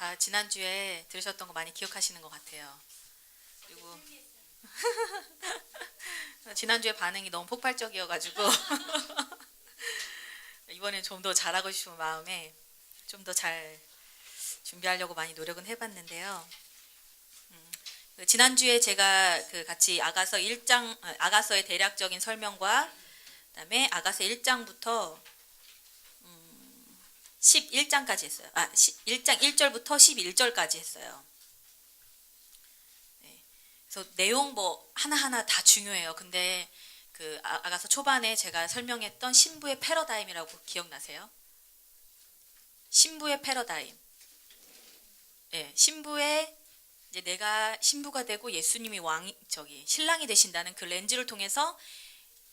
다 지난주에 들으셨던 거 많이 기억하시는 것 같아요. 그리고 지난주에 반응이 너무 폭발적이어가지고 이번엔 좀 더 잘하고 싶은 마음에 좀 더 잘 준비하려고 많이 노력은 해봤는데요. 지난주에 제가 같이 아가서 1장, 아가서의 대략적인 설명과 그다음에 아가서 1장부터 11장까지 했어요. 1장 1절부터 11절까지 했어요. 네. 그래서 내용 뭐 하나하나 다 중요해요. 근데 아가서 초반에 제가 설명했던 신부의 패러다임이라고 기억나세요? 신부의 패러다임. 네, 신부의 이제 내가 신부가 되고 예수님이 신랑이 되신다는 그 렌즈를 통해서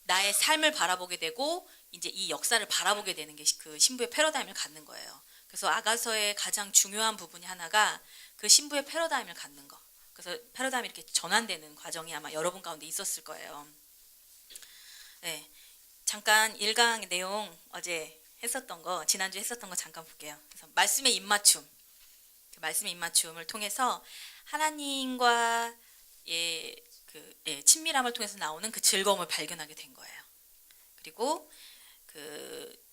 나의 삶을 바라보게 되고 이제 이 역사를 바라보게 되는 게 그 신부의 패러다임을 갖는 거예요. 그래서 아가서의 가장 중요한 부분이 하나가 그 신부의 패러다임을 갖는 거. 그래서 패러다임이 이렇게 전환되는 과정이 아마 여러분 가운데 있었을 거예요. 네, 잠깐 1강 내용 어제 했었던 거, 지난주에 했었던 거 잠깐 볼게요. 그래서 말씀의 입맞춤, 말씀의 입맞춤을 통해서 하나님과 친밀함을 통해서 나오는 그 즐거움을 발견하게 된 거예요. 그리고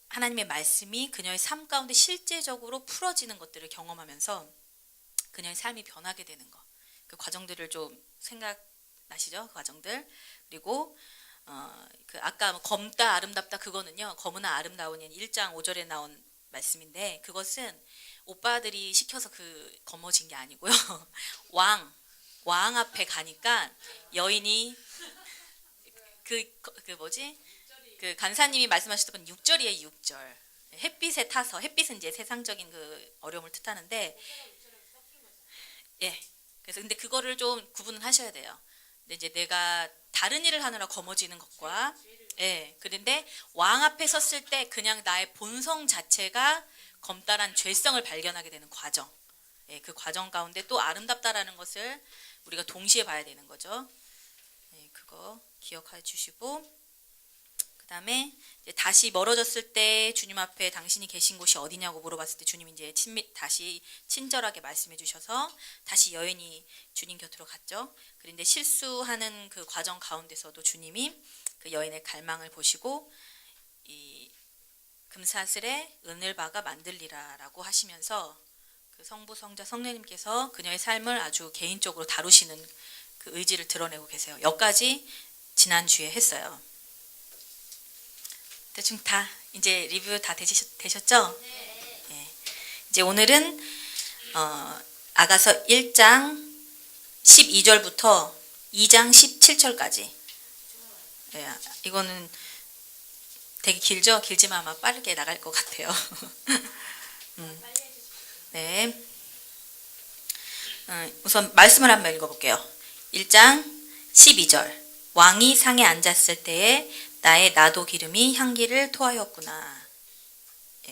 하나님의 말씀이 그녀의 삶 가운데 실제적으로 풀어지는 것들을 경험하면서 그녀의 삶이 변하게 되는 거. 그 과정들을 좀 생각나시죠? 그 과정들. 그리고 아까 검다 아름답다 그거는요. 검으나 아름다우니 1장 5절에 나온 말씀인데 그것은 오빠들이 시켜서 검어진 게 아니고요. 왕 앞에 가니까 여인이 간사님이 말씀하셨던 건 6절이에요. 6절. 햇빛에 타서 햇빛은 이제 세상적인 어려움을 뜻하는데 예. 그래서 근데 그거를 좀 구분을 하셔야 돼요. 근데 이제 내가 다른 일을 하느라 검어지는 것과 그런데 왕 앞에 섰을 때 그냥 나의 본성 자체가 검다란 죄성을 발견하게 되는 과정. 그 과정 가운데 또 아름답다라는 것을 우리가 동시에 봐야 되는 거죠. 그거 기억해 주시고 그 다음에 다시 멀어졌을 때 주님 앞에 당신이 계신 곳이 어디냐고 물어봤을 때 주님이 이제 다시 친절하게 말씀해 주셔서 다시 여인이 주님 곁으로 갔죠. 그런데 실수하는 그 과정 가운데서도 주님이 그 여인의 갈망을 보시고 이 금사슬에 은을 박아 만들리라라고 하시면서 그 성부 성자 성령님께서 그녀의 삶을 아주 개인적으로 다루시는 그 의지를 드러내고 계세요. 여기까지 지난주에 했어요. 대충 다 이제 리뷰 다 되셨죠? 네. 이제 오늘은 아가서 1장 12절부터 2장 17절까지. 이거는 되게 길죠? 길지만 아마 빠르게 나갈 것 같아요. 네. 우선 말씀을 한번 읽어볼게요. 1장 12절. 왕이 상에 앉았을 때에 나의 나도 기름이 향기를 토하였구나.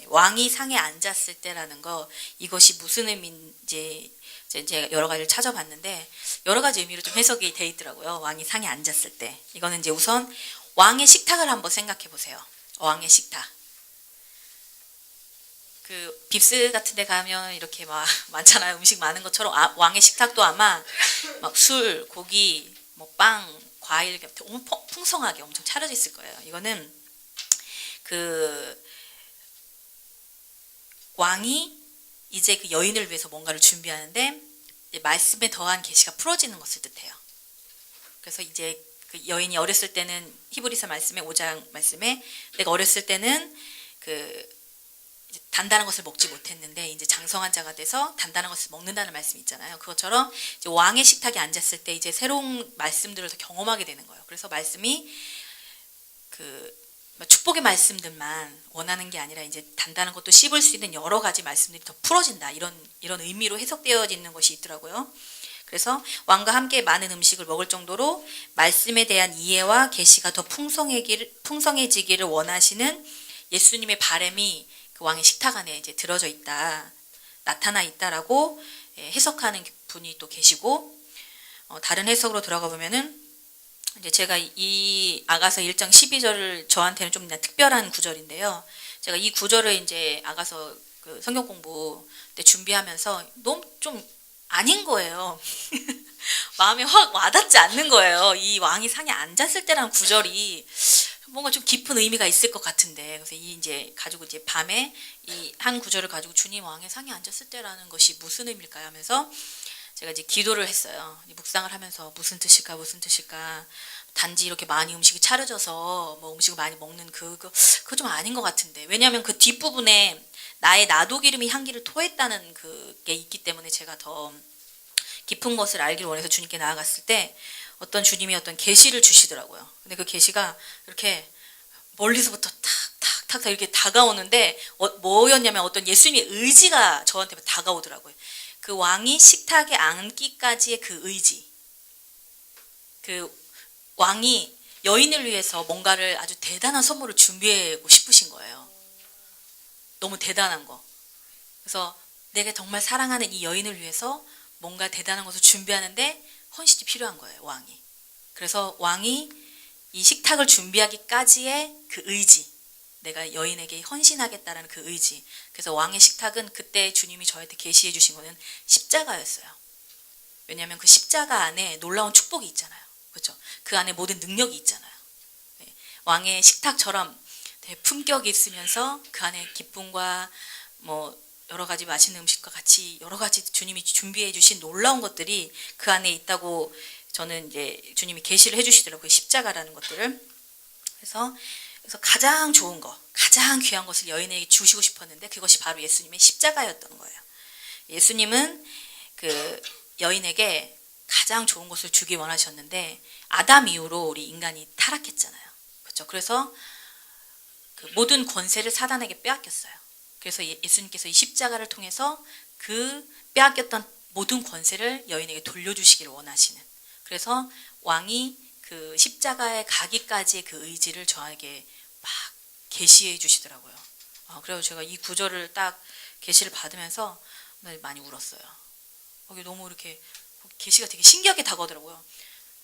왕이 상에 앉았을 때라는 거 이것이 무슨 의미인지 제가 여러 가지를 찾아봤는데 여러 가지 의미로 좀 해석이 돼 있더라고요. 왕이 상에 앉았을 때. 이거는 이제 우선 왕의 식탁을 한번 생각해 보세요. 왕의 식탁. 빕스 같은 데 가면 이렇게 막 많잖아요. 음식 많은 것처럼 왕의 식탁도 아마 막 술, 고기, 뭐 빵, 과일 풍성하게 엄청 차려져 있을 거예요. 이거는 왕이 이제 그 여인을 위해서 뭔가를 준비하는데 말씀에 더한 계시가 풀어지는 것을 뜻해요. 그래서 이제 그 여인이 어렸을 때는 히브리서 말씀에 5장 말씀에 내가 어렸을 때는 단단한 것을 먹지 못했는데 이제 장성한 자가 돼서 단단한 것을 먹는다는 말씀이 있잖아요. 그것처럼 이제 왕의 식탁에 앉았을 때 이제 새로운 말씀들을 더 경험하게 되는 거예요. 그래서 말씀이 축복의 말씀들만 원하는 게 아니라 이제 단단한 것도 씹을 수 있는 여러 가지 말씀들이 더 풀어진다. 이런 의미로 해석되어 있는 것이 있더라고요. 그래서 왕과 함께 많은 음식을 먹을 정도로 말씀에 대한 이해와 계시가 더 풍성해지기를 원하시는 예수님의 바람이 그 왕의 식탁 안에 이제 들어져 있다, 나타나 있다라고 해석하는 분이 또 계시고, 다른 해석으로 들어가 보면은 이제 제가 이 아가서 1장 12절을 저한테는 좀 특별한 구절인데요. 제가 이 구절을 이제 아가서 그 성경 공부 때 준비하면서 너무 좀 아닌 거예요. 마음에 확 와닿지 않는 거예요. 이 왕이 상에 앉았을 때라는 구절이 뭔가 좀 깊은 의미가 있을 것 같은데, 그래서 이 이제 가지고 이제 밤에 이 한 구절을 가지고 주님 왕의 상에 앉았을 때라는 것이 무슨 의미일까요 하면서 제가 이제 기도를 했어요. 묵상을 하면서 무슨 뜻일까 무슨 뜻일까. 단지 이렇게 많이 음식이 차려져서 뭐 음식을 많이 먹는 그거 좀 아닌 것 같은데, 왜냐하면 그 뒷부분에 나의 나도 기름이 향기를 토했다는 그게 있기 때문에 제가 더 깊은 것을 알기를 원해서 주님께 나아갔을 때 어떤 주님이 어떤 계시를 주시더라고요. 근데 그 계시가 이렇게 멀리서부터 탁탁탁 이렇게 다가오는데 뭐였냐면 어떤 예수님의 의지가 저한테 다가오더라고요. 그 왕이 식탁에 앉기까지의 그 의지. 그 왕이 여인을 위해서 뭔가를 아주 대단한 선물을 준비하고 싶으신 거예요. 너무 대단한 거. 그래서 내가 정말 사랑하는 이 여인을 위해서 뭔가 대단한 것을 준비하는데 헌신이 필요한 거예요, 왕이. 그래서 왕이 이 식탁을 준비하기까지의 그 의지, 내가 여인에게 헌신하겠다라는 그 의지. 그래서 왕의 식탁은 그때 주님이 저한테 계시해 주신 거는 십자가였어요. 왜냐하면 그 십자가 안에 놀라운 축복이 있잖아요. 그렇죠? 그 안에 모든 능력이 있잖아요. 네. 왕의 식탁처럼 품격이 있으면서 그 안에 기쁨과 뭐 여러 가지 맛있는 음식과 같이 여러 가지 주님이 준비해 주신 놀라운 것들이 그 안에 있다고 저는 이제 주님이 계시를 해주시더라고요. 십자가라는 것들을. 그래서 가장 좋은 거, 가장 귀한 것을 여인에게 주시고 싶었는데 그것이 바로 예수님의 십자가였던 거예요. 예수님은 그 여인에게 가장 좋은 것을 주기 원하셨는데 아담 이후로 우리 인간이 타락했잖아요. 그렇죠? 그래서 그 모든 권세를 사단에게 빼앗겼어요. 그래서 예수님께서 이 십자가를 통해서 그 빼앗겼던 모든 권세를 여인에게 돌려주시기를 원하시는. 그래서 왕이 그 십자가에 가기까지의 그 의지를 저에게 막 계시해 주시더라고요. 그래서 제가 이 구절을 딱 계시를 받으면서 많이 울었어요. 거기 너무 이렇게 계시가 되게 신기하게 다가오더라고요.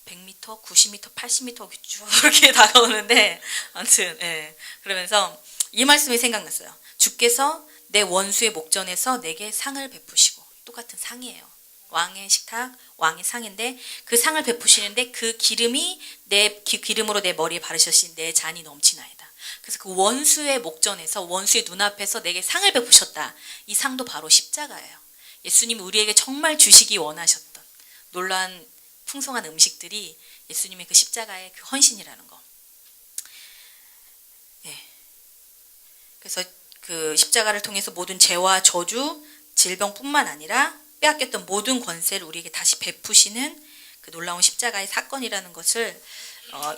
100m, 90m, 80m 쭉 이렇게 다가오는데 아무튼 예. 그러면서 이 말씀이 생각났어요. 주께서 내 원수의 목전에서 내게 상을 베푸시고, 똑같은 상이에요. 왕의 식탁, 왕의 상인데 그 상을 베푸시는데 그 기름이 기름으로 내 머리에 바르셨으니 내 잔이 넘치나이다. 그래서 그 원수의 목전에서 원수의 눈앞에서 내게 상을 베푸셨다. 이 상도 바로 십자가예요. 예수님이 우리에게 정말 주시기 원하셨던 놀라운 풍성한 음식들이 예수님의 그 십자가의 그 헌신이라는 거. 예. 그래서 그 십자가를 통해서 모든 죄와 저주, 질병뿐만 아니라 빼앗겼던 모든 권세를 우리에게 다시 베푸시는 그 놀라운 십자가의 사건이라는 것을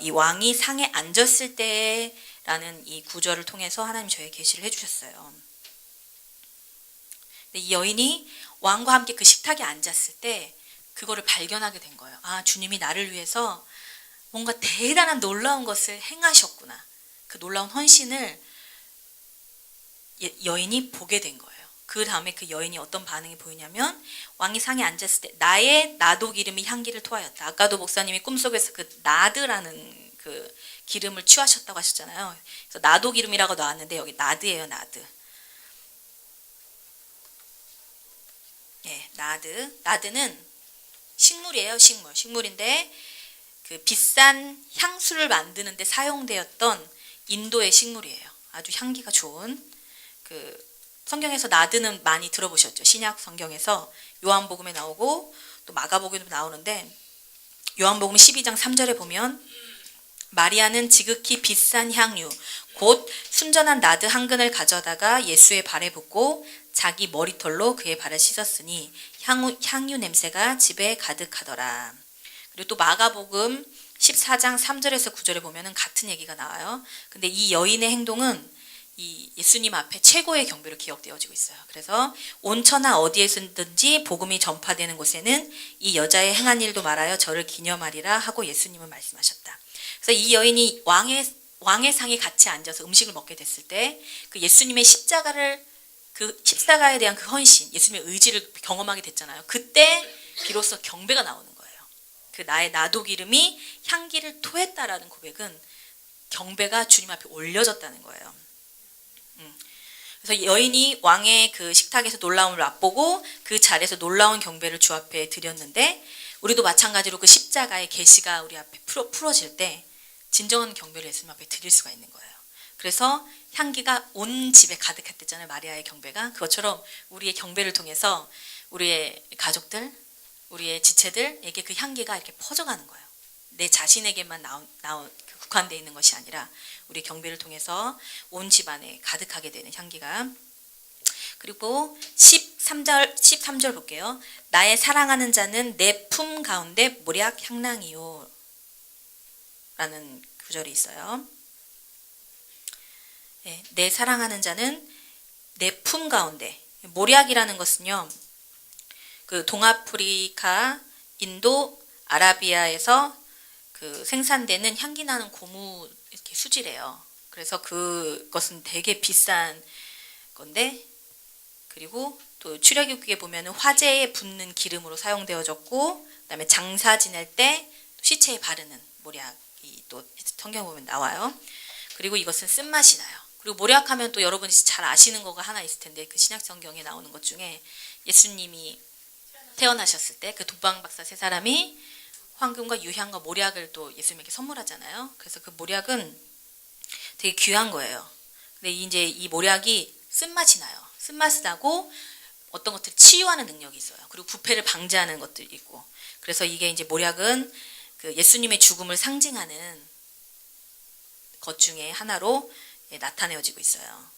이 왕이 상에 앉았을 때라는 이 구절을 통해서 하나님 저에게 계시를 해주셨어요. 이 여인이 왕과 함께 그 식탁에 앉았을 때 그거를 발견하게 된 거예요. 아, 주님이 나를 위해서 뭔가 대단한 놀라운 것을 행하셨구나. 그 놀라운 헌신을 여인이 보게 된 거예요. 그 다음에 그 여인이 어떤 반응이 보이냐면 왕이 상에 앉았을 때 나의 나도 기름이 향기를 토하였다. 아까도 목사님이 꿈속에서 그 나드라는 그 기름을 취하셨다고 하셨잖아요. 그래서 나도 기름이라고 나왔는데 여기 나드예요, 나드. 예, 나드. 나드는 식물이에요, 식물. 식물인데 그 비싼 향수를 만드는 데 사용되었던 인도의 식물이에요. 아주 향기가 좋은. 그 성경에서 나드는 많이 들어보셨죠? 신약 성경에서 요한복음에 나오고 또 마가복음에도 나오는데 요한복음 12장 3절에 보면 마리아는 지극히 비싼 향유 곧 순전한 나드 한 근을 가져다가 예수의 발에 붓고 자기 머리털로 그의 발을 씻었으니 향유 냄새가 집에 가득하더라. 그리고 또 마가복음 14장 3절에서 9절에 보면은 같은 얘기가 나와요. 근데 이 여인의 행동은 이 예수님 앞에 최고의 경배로 기억되어지고 있어요. 그래서 온천하 어디에서든지 복음이 전파되는 곳에는 이 여자의 행한 일도 말하여 저를 기념하리라 하고 예수님은 말씀하셨다. 그래서 이 여인이 왕의 상에 같이 앉아서 음식을 먹게 됐을 때 그 예수님의 그 십자가에 대한 그 헌신, 예수님의 의지를 경험하게 됐잖아요. 그때 비로소 경배가 나오는 거예요. 그 나의 나도 기름이 향기를 토했다라는 고백은 경배가 주님 앞에 올려졌다는 거예요. 그래서 여인이 왕의 그 식탁에서 놀라움을 맛보고 그 자리에서 놀라운 경배를 주 앞에 드렸는데, 우리도 마찬가지로 그 십자가의 계시가 우리 앞에 풀어질 때 진정한 경배를 예수님 앞에 드릴 수가 있는 거예요. 그래서 향기가 온 집에 가득했댔잖아요. 마리아의 경배가. 그것처럼 우리의 경배를 통해서 우리의 가족들, 우리의 지체들에게 그 향기가 이렇게 퍼져가는 거예요. 내 자신에게만 국한되어 있는 것이 아니라 우리 경배를 통해서 온 집안에 가득하게 되는 향기가. 그리고 13절 볼게요. 나의 사랑하는 자는 내 품 가운데 모략 향낭이요 라는 구절이 있어요. 네, 내 사랑하는 자는 내 품 가운데. 모략이라는 것은요, 그 동아프리카, 인도, 아라비아에서 그 생산되는 향기 나는 고무 이렇게 수지래요. 그래서 그것은 되게 비싼 건데, 그리고 또 출애굽기에 보면은 화재에 붓는 기름으로 사용되어졌고, 그다음에 장사 지낼 때 시체에 바르는 모략이 또 성경 보면 나와요. 그리고 이것은 쓴맛이 나요. 그리고 모략하면 또 여러분이 잘 아시는 거가 하나 있을 텐데, 그 신약 성경에 나오는 것 중에 예수님이 태어나셨을 때 그 동방박사 세 사람이 황금과 유향과 모략을 또 예수님에게 선물하잖아요. 그래서 그 모략은 되게 귀한 거예요. 근데 이제 이 모략이 쓴맛이 나요. 쓴맛이 나고 어떤 것들을 치유하는 능력이 있어요. 그리고 부패를 방지하는 것들이 있고. 그래서 이게 이제 모략은 그 예수님의 죽음을 상징하는 것 중에 하나로 나타내어지고 있어요.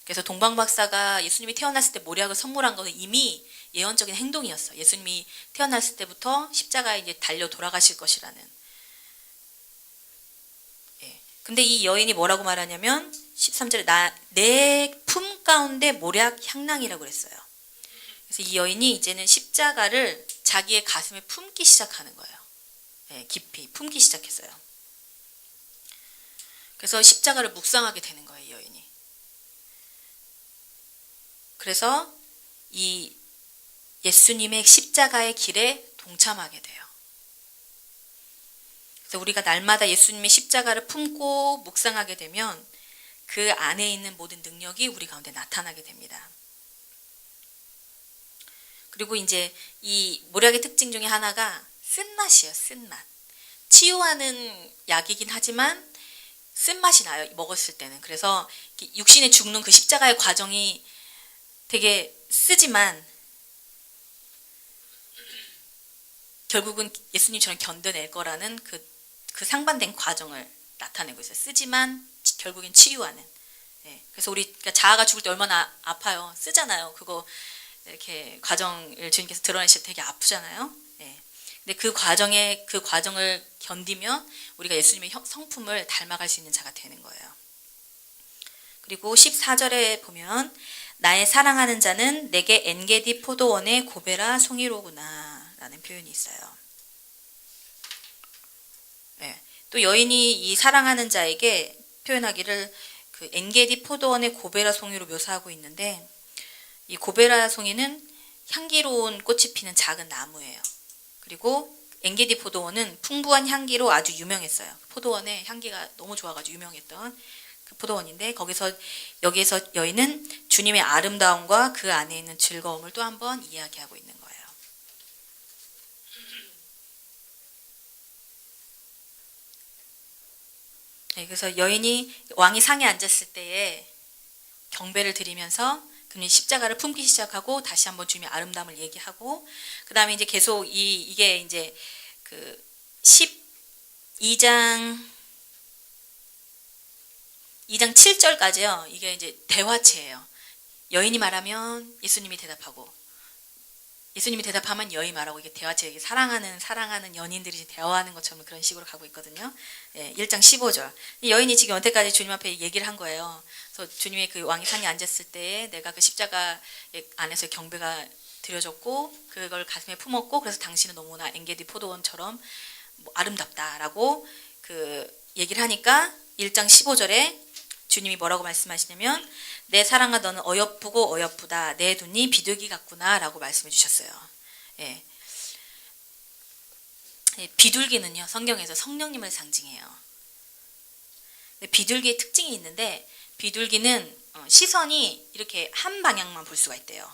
그래서 동방박사가 예수님이 태어났을 때 모략을 선물한 것은 이미 예언적인 행동이었어요. 예수님이 태어났을 때부터 십자가에 이제 달려 돌아가실 것이라는. 예. 근데 이 여인이 뭐라고 말하냐면 13절에 내 품 가운데 모략 향낭이라고 그랬어요. 그래서 이 여인이 이제는 십자가를 자기의 가슴에 품기 시작하는 거예요. 예, 깊이 품기 시작했어요. 그래서 십자가를 묵상하게 되는 거예요, 이 여인이. 그래서 이 예수님의 십자가의 길에 동참하게 돼요. 그래서 우리가 날마다 예수님의 십자가를 품고 묵상하게 되면 그 안에 있는 모든 능력이 우리 가운데 나타나게 됩니다. 그리고 이제 이 모략의 특징 중에 하나가 쓴맛이에요. 쓴맛. 치유하는 약이긴 하지만 쓴맛이 나요. 먹었을 때는. 그래서 육신에 죽는 그 십자가의 과정이 되게 쓰지만 결국은 예수님처럼 견뎌낼 거라는 그 상반된 과정을 나타내고 있어요. 쓰지만 결국엔 치유하는. 예, 그래서 우리가 자아가 죽을 때 얼마나 아파요. 쓰잖아요. 그거 이렇게 과정을 주님께서 드러내실 때 되게 아프잖아요. 예. 근데 그 과정을 견디면 우리가 예수님의 성품을 닮아갈 수 있는 자가 되는 거예요. 그리고 14절에 보면 나의 사랑하는 자는 내게 엔게디 포도원의 고베라 송이로구나 라는 표현이 있어요. 네. 또 여인이 이 사랑하는 자에게 표현하기를 그 엔게디 포도원의 고베라 송이로 묘사하고 있는데, 이 고베라 송이는 향기로운 꽃이 피는 작은 나무예요. 그리고 엔게디 포도원은 풍부한 향기로 아주 유명했어요. 포도원의 향기가 너무 좋아가지고 유명했던 그 포도원인데, 여기에서 여인은 주님의 아름다움과 그 안에 있는 즐거움을 또 한 번 이야기하고 있는 거예요. 네, 그래서 여인이 왕이 상에 앉았을 때에 경배를 드리면서 그는 십자가를 품기 시작하고 다시 한번 주님의 아름다움을 얘기하고, 그 다음에 이제 계속 이게 이제 그 12장 7절까지요. 이게 이제 대화체예요. 여인이 말하면 예수님이 대답하고, 예수님이 대답하면 여인이 말하고, 이게 대화체, 이게 사랑하는 연인들이 대화하는 것처럼 그런 식으로 가고 있거든요. 예, 1장 15절. 여인이 지금 여태까지 주님 앞에 얘기를 한 거예요. 그래서 주님의 그 왕이 상에 앉았을 때에 내가 그 십자가 안에서 경배가 드려졌고, 그걸 가슴에 품었고, 그래서 당신은 너무나 엔게디 포도원처럼 아름답다라고 그 얘기를 하니까 1장 15절에 주님이 뭐라고 말씀하시냐면 내 사랑아 너는 어여쁘고 어여쁘다. 내 눈이 비둘기 같구나 라고 말씀해 주셨어요. 예. 비둘기는요, 성경에서 성령님을 상징해요. 비둘기의 특징이 있는데, 비둘기는 시선이 이렇게 한 방향만 볼 수가 있대요.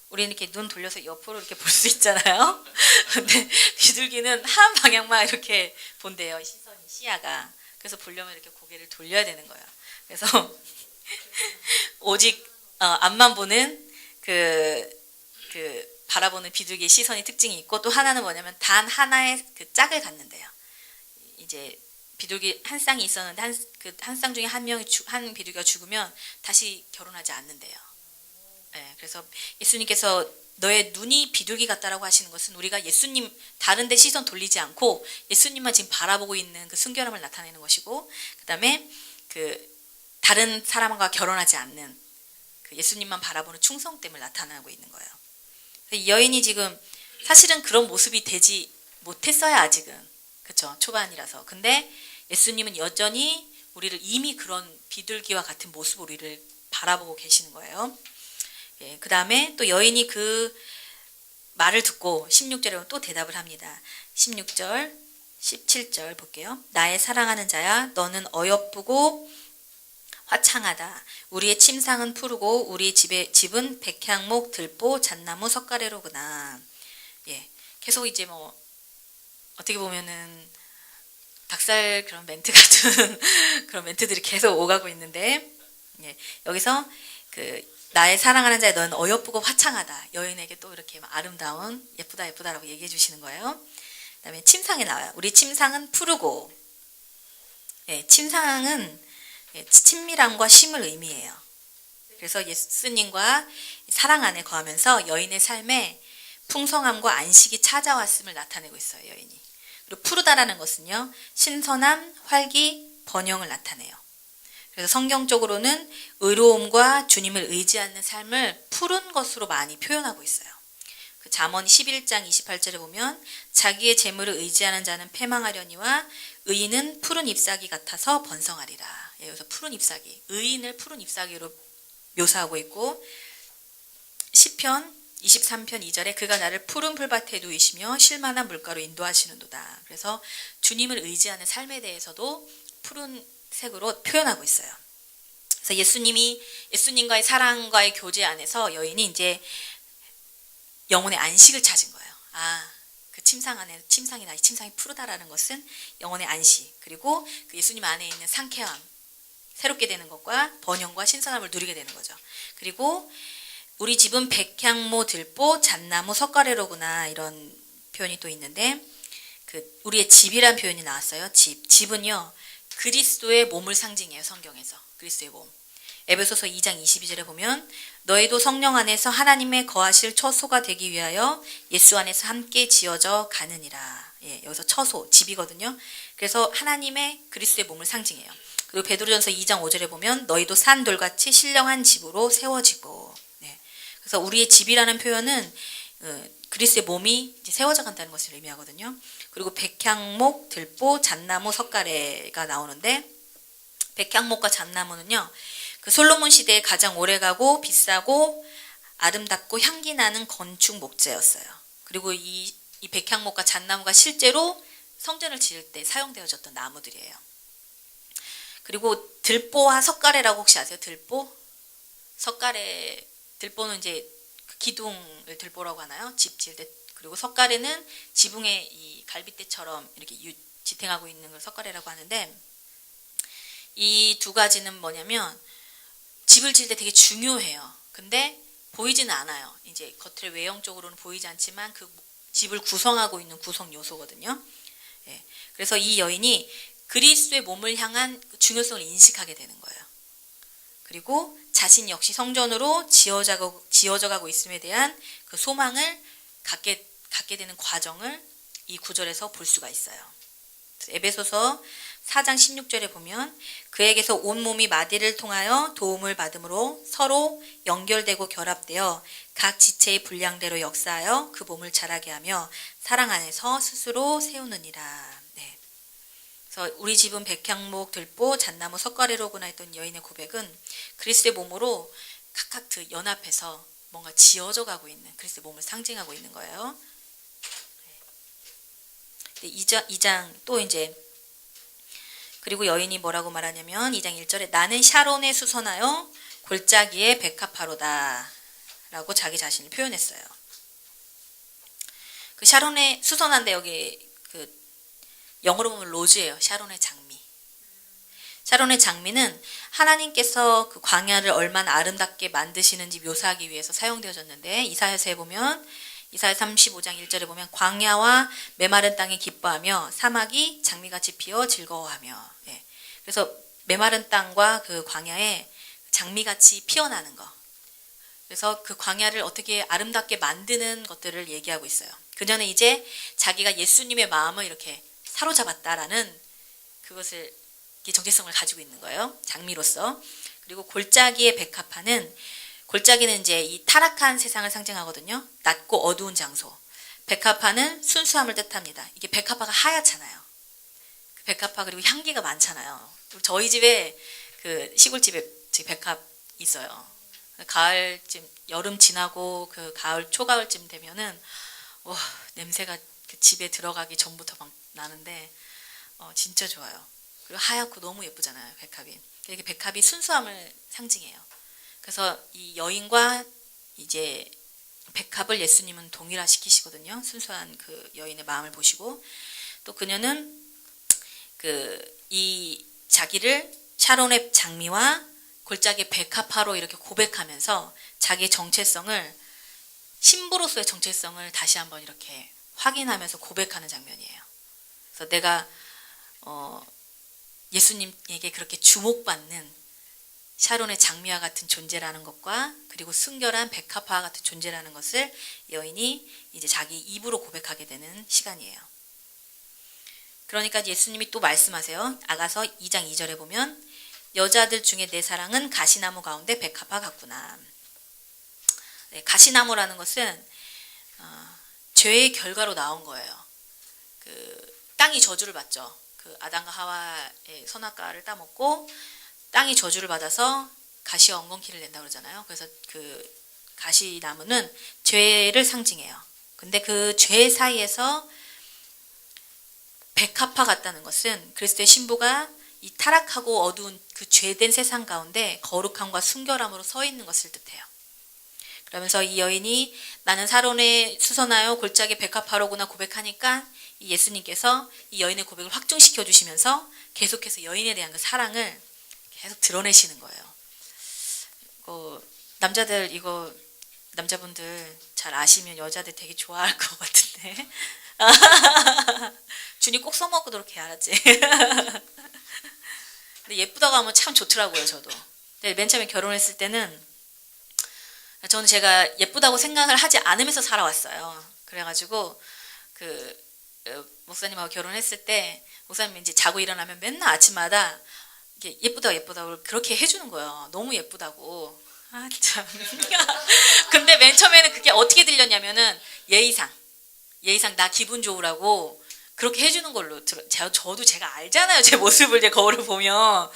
우리는 이렇게 눈 돌려서 옆으로 이렇게 볼 수 있잖아요. 근데 비둘기는 한 방향만 이렇게 본대요. 시야가. 그래서 보려면 이렇게 고개를 돌려야 되는 거예요. 그래서 오직 앞만 보는 그 바라보는 비둘기의 시선이 특징이 있고, 또 하나는 뭐냐면 단 하나의 그 짝을 갖는데요. 이제 비둘기 한 쌍이 있었는데 한 쌍 중에 한 비둘기가 죽으면 다시 결혼하지 않는데요. 네, 그래서 예수님께서 너의 눈이 비둘기 같다라고 하시는 것은 우리가 예수님 다른 데 시선 돌리지 않고 예수님만 지금 바라보고 있는 그 순결함을 나타내는 것이고, 그다음에 그 다른 사람과 결혼하지 않는 그 예수님만 바라보는 충성됨을 나타내고 있는 거예요. 이 여인이 지금 사실은 그런 모습이 되지 못했어요, 아직은. 그렇죠? 초반이라서. 근데 예수님은 여전히 우리를 이미 그런 비둘기와 같은 모습으로 우리를 바라보고 계시는 거예요. 예, 그 다음에 또 여인이 그 말을 듣고 16절에 또 대답을 합니다. 16절, 17절 볼게요. 나의 사랑하는 자야, 너는 어여쁘고 화창하다. 우리의 침상은 푸르고 우리의 집은 백향목, 들보, 잣나무, 석가래로구나. 예, 계속 이제 뭐 어떻게 보면은 닭살 그런 멘트 같은 그런 멘트들이 계속 오가고 있는데, 예, 여기서 그 나의 사랑하는 자야 너는 어여쁘고 화창하다. 여인에게 또 이렇게 아름다운 예쁘다 예쁘다라고 얘기해 주시는 거예요. 그 다음에 침상에 나와요. 우리 침상은 푸르고, 예, 침상은 친밀함과 쉼을 의미해요. 그래서 예수님과 사랑 안에 거하면서 여인의 삶에 풍성함과 안식이 찾아왔음을 나타내고 있어요, 여인이. 그리고 푸르다라는 것은요, 신선함, 활기, 번영을 나타내요. 그래서 성경적으로는 의로움과 주님을 의지하는 삶을 푸른 것으로 많이 표현하고 있어요. 그 잠언 11장 28절에 보면 자기의 재물을 의지하는 자는 패망하려니와 의인은 푸른 잎사귀 같아서 번성하리라. 여기서 푸른 잎사귀, 의인을 푸른 잎사귀로 묘사하고 있고, 시편 23편 2절에 그가 나를 푸른 풀밭에 누이시며 쉴만한 물가로 인도하시는도다. 그래서 주님을 의지하는 삶에 대해서도 푸른 색으로 표현하고 있어요. 그래서 예수님과의 사랑과의 교제 안에서 여인이 이제 영혼의 안식을 찾은 거예요. 그 침상이 나의 침상이 푸르다라는 것은 영혼의 안식, 그리고 그 예수님 안에 있는 상쾌함, 새롭게 되는 것과 번영과 신선함을 누리게 되는 거죠. 그리고 우리 집은 백향모, 들보, 잣나무, 석가래로구나, 이런 표현이 또 있는데, 그 우리의 집이란 표현이 나왔어요. 집은요, 그리스도의 몸을 상징해요. 성경에서 그리스도의 몸. 에베소서 2장 22절에 보면 너희도 성령 안에서 하나님의 거하실 처소가 되기 위하여 예수 안에서 함께 지어져 가느니라. 예, 여기서 처소, 집이거든요. 그래서 하나님의 그리스도의 몸을 상징해요. 그리고 베드로전서 2장 5절에 보면 너희도 산 돌같이 신령한 집으로 세워지고. 네. 그래서 우리의 집이라는 표현은 그리스도의 몸이 이제 세워져 간다는 것을 의미하거든요. 그리고 백향목, 들보, 잣나무, 석가래가 나오는데, 백향목과 잣나무는요, 그 솔로몬 시대에 가장 오래가고 비싸고 아름답고 향기 나는 건축 목재였어요. 그리고 이 백향목과 잣나무가 실제로 성전을 지을 때 사용되어졌던 나무들이에요. 그리고 들보와 석가래라고 혹시 아세요? 들보? 석가래, 들보는 이제 기둥을 들보라고 하나요? 집 지을 때. 그리고 석가래는 지붕에 이 갈빗대처럼 이렇게 지탱하고 있는 걸 석가래라고 하는데, 이 두 가지는 뭐냐면 집을 지을 때 되게 중요해요. 근데 보이지는 않아요. 이제 겉에 외형적으로는 보이지 않지만 그 집을 구성하고 있는 구성 요소거든요. 예. 그래서 이 여인이 그리스도의 몸을 향한 중요성을 인식하게 되는 거예요. 그리고 자신 역시 성전으로 지어져 가고 있음에 대한 그 소망을 갖게 되는 과정을 이 구절에서 볼 수가 있어요. 에베소서 4장 16절에 보면 그에게서 온몸이 마디를 통하여 도움을 받음으로 서로 연결되고 결합되어 각 지체의 분량대로 역사하여 그 몸을 자라게 하며 사랑 안에서 스스로 세우느니라. 네. 그래서 우리 집은 백향목, 들보, 잣나무, 석가래로구나 했던 여인의 고백은 그리스도의 몸으로 각각 연합해서 뭔가 지어져 가고 있는 그리스도의 몸을 상징하고 있는 거예요. 2장 또 이제 그리고 여인이 뭐라고 말하냐면 2장 1절에 나는 샤론에 수선하여 골짜기의 백합화로다 라고 자기 자신을 표현했어요. 그 샤론의 수선한데 여기 그 영어로 보면 로즈예요. 샤론의 장미. 샤론의 장미는 하나님께서 그 광야를 얼마나 아름답게 만드시는지 묘사하기 위해서 사용되어졌는데 이사야서에 보면 이사야 35장 1절에 보면 광야와 메마른 땅이 기뻐하며 사막이 장미같이 피어 즐거워하며 예. 그래서 메마른 땅과 그 광야에 장미같이 피어나는 거. 그래서 그 광야를 어떻게 아름답게 만드는 것들을 얘기하고 있어요. 그녀는 이제 자기가 예수님의 마음을 이렇게 사로잡았다라는 그것을 정체성을 가지고 있는 거예요. 장미로서. 그리고 골짜기의 백합화는 골짜기는 이제 이 타락한 세상을 상징하거든요. 낮고 어두운 장소. 백합화는 순수함을 뜻합니다. 이게 백합화가 하얗잖아요. 그 백합화 그리고 향기가 많잖아요. 저희 집에 그 시골집에 백합 있어요. 가을쯤 여름 지나고 그 가을 초가을쯤 되면은 와 냄새가 그 집에 들어가기 전부터 막 나는데 진짜 좋아요. 그리고 하얗고 너무 예쁘잖아요. 백합이. 이렇게 백합이 순수함을 상징해요. 그래서 이 여인과 이제 백합을 예수님은 동일화시키시거든요. 순수한 그 여인의 마음을 보시고 또 그녀는 이 자기를 샤론의 장미와 골짜기 백합화로 이렇게 고백하면서 자기의 정체성을 신부로서의 정체성을 다시 한번 이렇게 확인하면서 고백하는 장면이에요. 그래서 내가 예수님에게 그렇게 주목받는 샤론의 장미와 같은 존재라는 것과 그리고 순결한 백합화와 같은 존재라는 것을 여인이 이제 자기 입으로 고백하게 되는 시간이에요. 그러니까 예수님이 또 말씀하세요. 아가서 2장 2절에 보면 여자들 중에 내 사랑은 가시나무 가운데 백합화 같구나. 네, 가시나무라는 것은 죄의 결과로 나온 거예요. 그 땅이 저주를 받죠. 그 아담과 하와의 선악과를 따먹고 땅이 저주를 받아서 가시와 엉겅퀴를 낸다 그러잖아요. 그래서 그 가시나무는 죄를 상징해요. 근데 그 죄 사이에서 백합화 같다는 것은 그리스도의 신부가 이 타락하고 어두운 그 죄된 세상 가운데 거룩함과 순결함으로 서 있는 것을 뜻해요. 그러면서 이 여인이 나는 사론에 수선하여 골짜기 백합화로구나 고백하니까 이 예수님께서 이 여인의 고백을 확증시켜 주시면서 계속해서 여인에 대한 그 사랑을 계속 드러내시는 거예요. 남자분들 잘 아시면 여자들 되게 좋아할 것 같은데 준이 꼭 써먹도록 해 알았지? 근데 예쁘다고 하면 참 좋더라고요. 저도. 근데 맨 처음에 결혼했을 때는 저는 제가 예쁘다고 생각을 하지 않으면서 살아왔어요. 그래가지고 목사님하고 결혼했을 때 목사님이 이제 자고 일어나면 맨날 아침마다 예쁘다고 그렇게 해주는 거예요. 너무 예쁘다고. 아 참. 근데 맨 처음에는 그게 어떻게 들렸냐면은 예의상 나 기분 좋으라고 그렇게 해주는 걸로 저도 제가 알잖아요. 제 모습을 제 거울을 보면.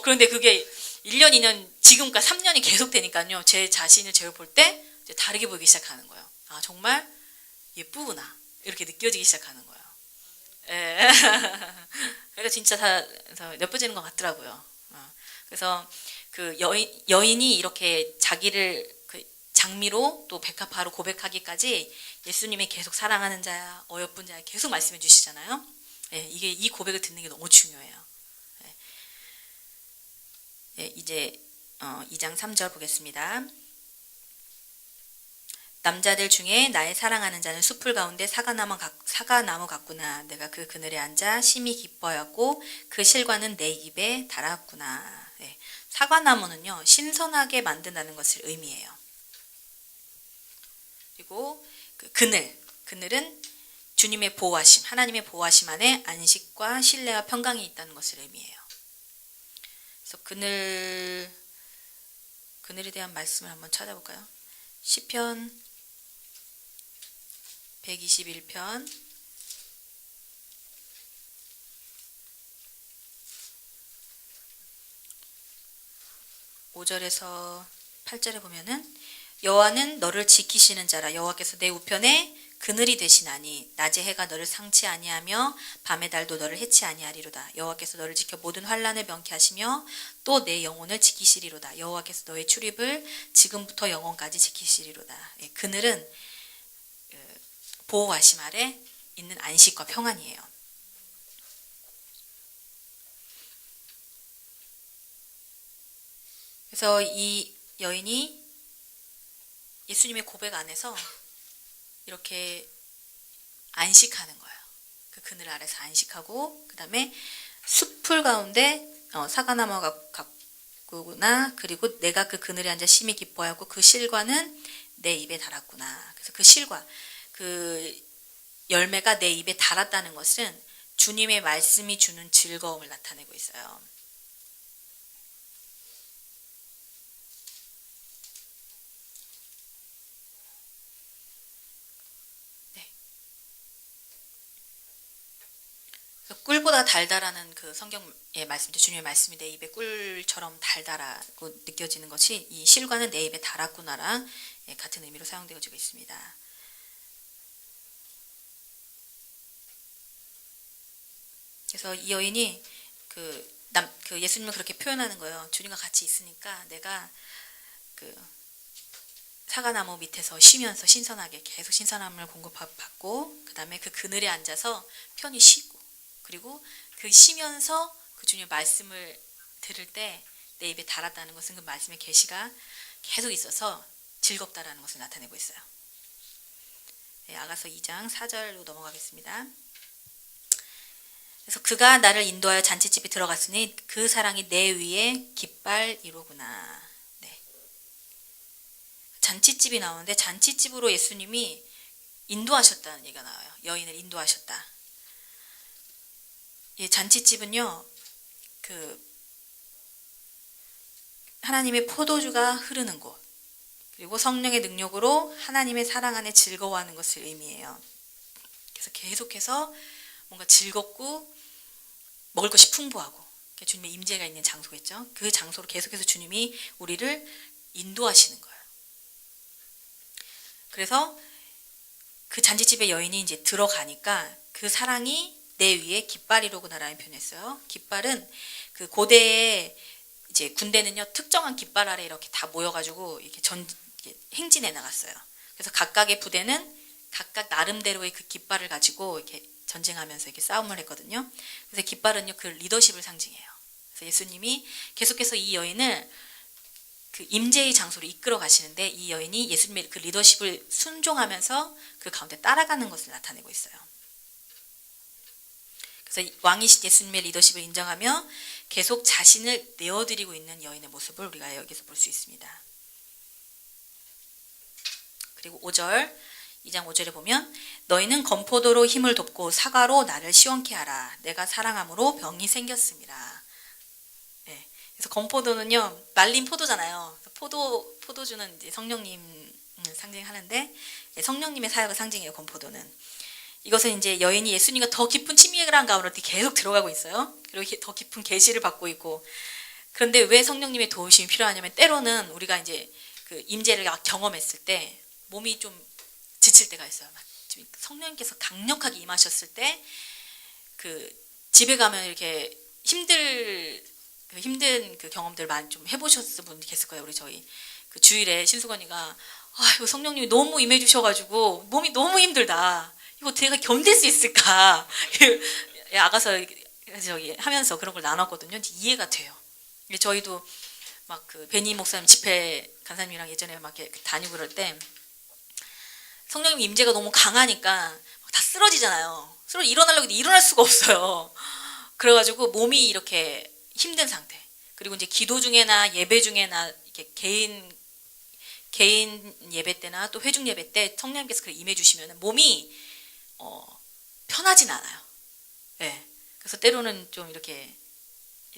그런데 그게 1년, 2년, 지금까지 3년이 계속 되니까요. 제 자신을 제가 볼 때 다르게 보이기 시작하는 거예요. 아, 정말 예쁘구나. 이렇게 느껴지기 시작하는 거예요. 예. 그러니까 진짜 다 예뻐지는 것 같더라고요. 그래서 그 여인이 이렇게 자기를 그 장미로 또 백합화로 고백하기까지 예수님이 계속 사랑하는 자야, 어여쁜 자야 계속 말씀해 주시잖아요. 예, 이 고백을 듣는 게 너무 중요해요. 예, 이제 2장 3절 보겠습니다. 남자들 중에 나의 사랑하는 자는 숲을 가운데 사과나무 같구나. 내가 그 그늘에 앉아 심히 기뻐하였고 그 실과는 내 입에 달았구나. 네. 사과나무는요 신선하게 만든다는 것을 의미해요. 그리고 그 그늘은 주님의 보호하심, 하나님의 보호하심 안에 안식과 신뢰와 평강이 있다는 것을 의미해요. 그래서 그늘에 대한 말씀을 한번 찾아볼까요? 시편 121편 5절에서 8절에 보면은 여호와는 너를 지키시는 자라. 여호와께서 내 우편에 그늘이 되시나니 낮에 해가 너를 상치 아니하며 밤의 달도 너를 해치 아니하리로다. 여호와께서 너를 지켜 모든 환난을 명케 하시며 또 내 영혼을 지키시리로다. 여호와께서 너의 출입을 지금부터 영원까지 지키시리로다. 예, 그늘은 보호하심 아래 있는 안식과 평안이에요. 그래서 이 여인이 예수님의 고백 안에서 이렇게 안식하는 거예요. 그 그늘 아래서 안식하고, 그 다음에 숲풀 가운데 사과나무가 가꾸구나. 그리고 내가 그 그늘에 앉아 심히 기뻐하고 그 실과는 내 입에 달았구나. 그래서 그 실과, 그 열매가 내 입에 달았다는 것은 주님의 말씀이 주는 즐거움을 나타내고 있어요. 꿀보다 달달하는 그 성경의 말씀도 주님의 말씀이 내 입에 꿀처럼 달달하고 느껴지는 것이 이 실과는 내 입에 달았구나랑 같은 의미로 사용되어지고 있습니다. 그래서 이 여인이 그 예수님을 그렇게 표현하는 거예요. 주님과 같이 있으니까 내가 그 사과나무 밑에서 쉬면서 신선하게 계속 신선함을 공급받고, 그 다음에 그 그늘에 앉아서 편히 쉬고, 그리고 그 쉬면서 그 주님의 말씀을 들을 때 내 입에 달았다는 것은 그 말씀의 계시가 계속 있어서 즐겁다라는 것을 나타내고 있어요. 네, 아가서 2장 4절로 넘어가겠습니다. 그래서 그가 나를 인도하여 잔치집에 들어갔으니 그 사랑이 내 위에 깃발이로구나. 네. 잔치집이 나오는데 잔치집으로 예수님이 인도하셨다는 얘기가 나와요. 여인을 인도하셨다. 이 잔치집은요, 하나님의 포도주가 흐르는 곳, 그리고 성령의 능력으로 하나님의 사랑 안에 즐거워하는 것을 의미해요. 그래서 계속해서 뭔가 즐겁고 먹을 것이 풍부하고 주님의 임재가 있는 장소겠죠. 그 장소로 계속해서 주님이 우리를 인도하시는 거예요. 그래서 그 잔치집에 여인이 이제 들어가니까 그 사랑이 내 위에 깃발이로구나라는 표현을 했어요. 깃발은 그 고대에 이제 군대는요, 특정한 깃발 아래 이렇게 다 모여가지고 이렇게 행진해 나갔어요. 그래서 각각의 부대는 각각 나름대로의 그 깃발을 가지고 이렇게 전쟁하면서 이렇게 싸움을 했거든요. 그래서 깃발은요, 그 리더십을 상징해요. 그래서 예수님이 계속해서 이 여인을 그 임재의 장소로 이끌어 가시는데, 이 여인이 예수님의 그 리더십을 순종하면서 그 가운데 따라가는 것을 나타내고 있어요. 그래서 왕이신 예수님의 리더십을 인정하며 계속 자신을 내어드리고 있는 여인의 모습을 우리가 여기서 볼 수 있습니다. 그리고 5절, 2장 5절에 보면 너희는 건포도로 힘을 돋고 사과로 나를 시원케 하라. 내가 사랑함으로 병이 생겼습니다. 네. 그래서 건포도는요, 말린 포도잖아요. 포도주는 이제 성령님 상징하는데, 성령님의 사역을 상징해요. 건포도는. 이것은 이제 여인이 예수님과 더 깊은 친밀한 가운데 계속 들어가고 있어요. 그리고 더 깊은 계시를 받고 있고. 그런데 왜 성령님의 도우심이 필요하냐면, 때로는 우리가 이제 그 임재를 경험했을 때 몸이 좀 지칠 때가 있어요. 성령님께서 강력하게 임하셨을 때 그 집에 가면 이렇게 힘든 그 경험들 많이 좀 해보셨을 분이 계실 거예요. 우리 저희 그 주일에 신수건이가 이거 성령님이 너무 임해 주셔가지고 몸이 너무 힘들다. 이거 내가 견딜 수 있을까? 아가서 저기 하면서 그런 걸 나눴거든요. 이해가 돼요. 저희도 막 그 베니 목사님 집회 간사님이랑 예전에 막 이렇게 다니고 그럴 때 성령님 임재가 너무 강하니까 다 쓰러지잖아요. 일어나려고 해도 일어날 수가 없어요. 그래가지고 몸이 이렇게 힘든 상태. 그리고 이제 기도 중에나 예배 중에나 이렇게 개인 예배 때나 또 회중 예배 때 성령님께서 그렇게 임해 주시면 몸이 편하진 않아요. 네. 그래서 때로는 좀 이렇게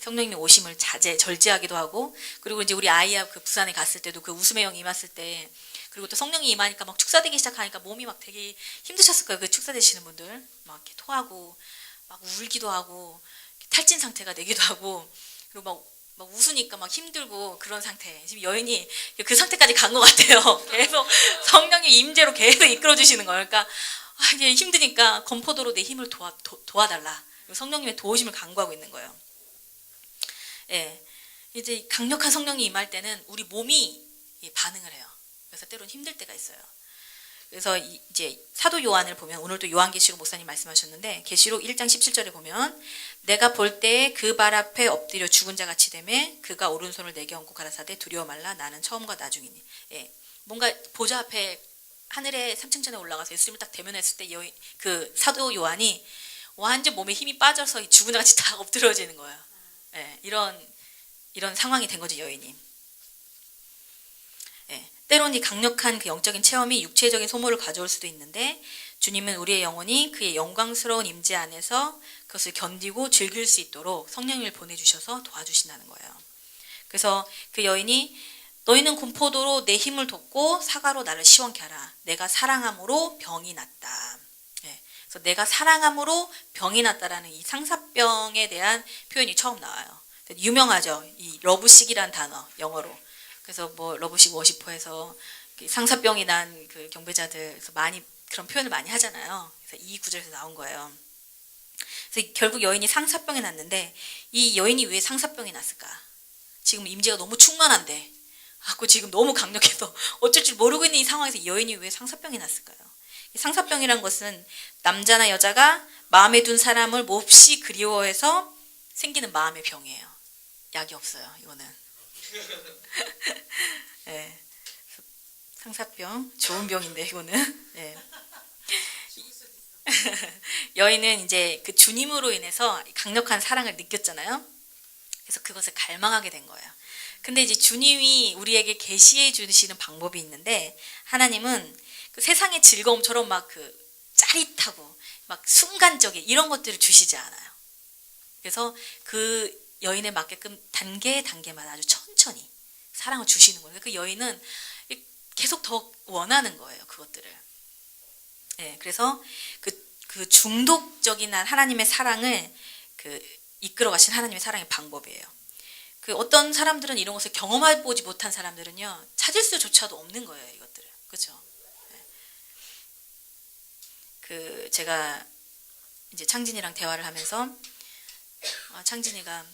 성령님의 오심을 절제하기도 하고, 그리고 이제 우리 아이야 그 부산에 갔을 때도 그 웃음의 영 임했을 때, 그리고 또 성령이 임하니까 막 축사되기 시작하니까 몸이 막 되게 힘드셨을 거예요. 그 축사되시는 분들 막 이렇게 토하고 막 울기도 하고 탈진 상태가 되기도 하고, 그리고 막 막 웃으니까 막 힘들고 그런 상태. 지금 여인이 그 상태까지 간 것 같아요. 계속 성령의 임재로 계속 이끌어 주시는 거예요. 그러니까 이게 힘드니까 건포도로 내 힘을 도와달라. 성령님의 도우심을 간구하고 있는 거예요. 예, 이제 강력한 성령이 임할 때는 우리 몸이 반응을 해요. 그래서 때로는 힘들 때가 있어요. 그래서 이제 사도 요한을 보면 오늘도 요한계시록 목사님 말씀하셨는데 계시록 1장 17절에 보면 내가 볼 때에 그 발 앞에 엎드려 죽은 자 같이 되매 그가 오른손을 내게 얹고 가라사대 두려워 말라 나는 처음과 나중이니. 예, 뭔가 보좌 앞에 하늘에 3층전에 올라가서 예수님을 딱 대면했을 때 그 사도 요한이 완전 몸에 힘이 빠져서 죽은 자 같이 다 엎드려지는 거예요. 예, 이런 상황이 된 거죠, 여인이. 예, 때론 이 강력한 그 영적인 체험이 육체적인 소모를 가져올 수도 있는데 주님은 우리의 영혼이 그의 영광스러운 임재 안에서 그것을 견디고 즐길 수 있도록 성령님을 보내주셔서 도와주신다는 거예요. 그래서 그 여인이 너희는 군포도로 내 힘을 돋고 사과로 나를 시원케 하라. 내가 사랑함으로 병이 났다. 예, 그래서 내가 사랑함으로 병이 났다라는 이 상사병에 대한 표현이 처음 나와요. 유명하죠. 이 러브식이란 단어 영어로. 그래서 뭐 러브식 워시퍼에서 상사병이 난 그 경배자들에서 많이 그런 표현을 많이 하잖아요. 그래서 이 구절에서 나온 거예요. 그래서 결국 여인이 상사병이 났는데 이 여인이 왜 상사병이 났을까? 지금 임재가 너무 충만한데, 그 지금 너무 강력해서 어쩔 줄 모르고 있는 이 상황에서 이 여인이 왜 상사병이 났을까요? 이 상사병이란 것은 남자나 여자가 마음에 둔 사람을 몹시 그리워해서 생기는 마음의 병이에요. 약이 없어요, 이거는. 네. 상사병 좋은 병인데 이거는. 네. 여인은 이제 그 주님으로 인해서 강력한 사랑을 느꼈잖아요. 그래서 그것을 갈망하게 된 거예요. 근데 이제 주님이 우리에게 계시해 주시는 방법이 있는데 하나님은 그 세상의 즐거움처럼 막 그 짜릿하고 막 순간적인 이런 것들을 주시지 않아요. 그래서 그 여인에 맞게끔 단계마다 아주 천천히 사랑을 주시는 거예요. 그 여인은 계속 더 원하는 거예요, 그것들을. 네, 그래서 그 중독적인 하나님의 사랑을 이끌어 가신 하나님의 사랑의 방법이에요. 그 어떤 사람들은 이런 것을 경험해 보지 못한 사람들은요, 찾을 수조차도 없는 거예요, 이것들을. 그렇죠? 네. 제가 이제 창진이랑 대화를 하면서 창진이가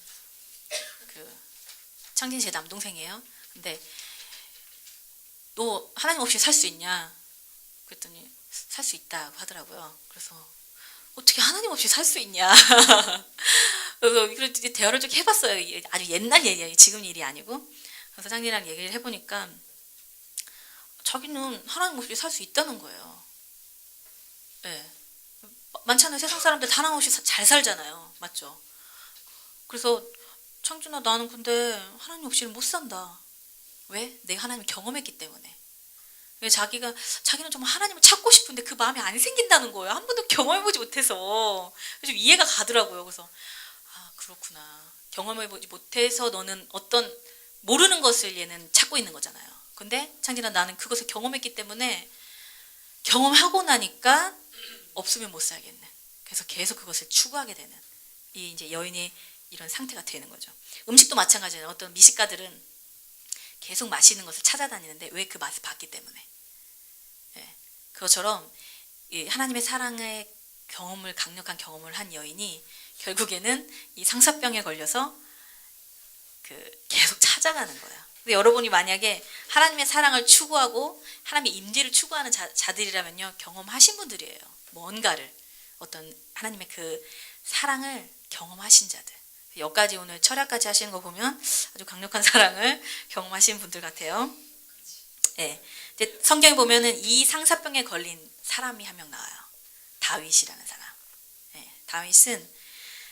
창진이 제 남동생이에요. 근데 너 하나님 없이 살 수 있냐? 그랬더니 살 수 있다고 하더라고요. 그래서 어떻게 하나님 없이 살 수 있냐? 그래서 대화를 좀 해봤어요. 아주 옛날 얘기예요. 지금 일이 아니고. 그래서 창진이랑 얘기를 해보니까 자기는 하나님 없이 살 수 있다는 거예요. 네. 많잖아요. 세상 사람들 다 하나님 없이 잘 살잖아요. 맞죠? 그래서 창준아 나는 근데 하나님 없이는 못 산다. 왜? 내가 하나님을 경험했기 때문에. 자기는 정말 하나님을 찾고 싶은데 그 마음이 안 생긴다는 거예요. 한 번도 경험해보지 못해서. 좀 이해가 가더라고요. 그래서 그렇구나. 경험해보지 못해서 너는 어떤 모르는 것을 얘는 찾고 있는 거잖아요. 근데 창진아 나는 그것을 경험했기 때문에 경험하고 나니까 없으면 못 살겠네. 그래서 계속 그것을 추구하게 되는 이 이제 여인의 이런 상태가 되는 거죠. 음식도 마찬가지예요. 어떤 미식가들은 계속 맛있는 것을 찾아다니는데 왜 그 맛을 봤기 때문에. 네. 그것처럼 하나님의 사랑의 강력한 경험을 한 여인이 결국에는 이 상사병에 걸려서 계속 찾아가는 거예요. 근데 여러분이 만약에 하나님의 사랑을 추구하고 하나님의 임재를 추구하는 자들이라면요, 경험하신 분들이에요. 뭔가를 어떤 하나님의 그 사랑을 경험하신 자들. 여기까지 오늘 철학까지 하시는 거 보면 아주 강력한 사랑을 경험하신 분들 같아요. 네. 이제 성경에 보면은 이 상사병에 걸린 사람이 한 명 나와요. 다윗이라는 사람. 네. 다윗은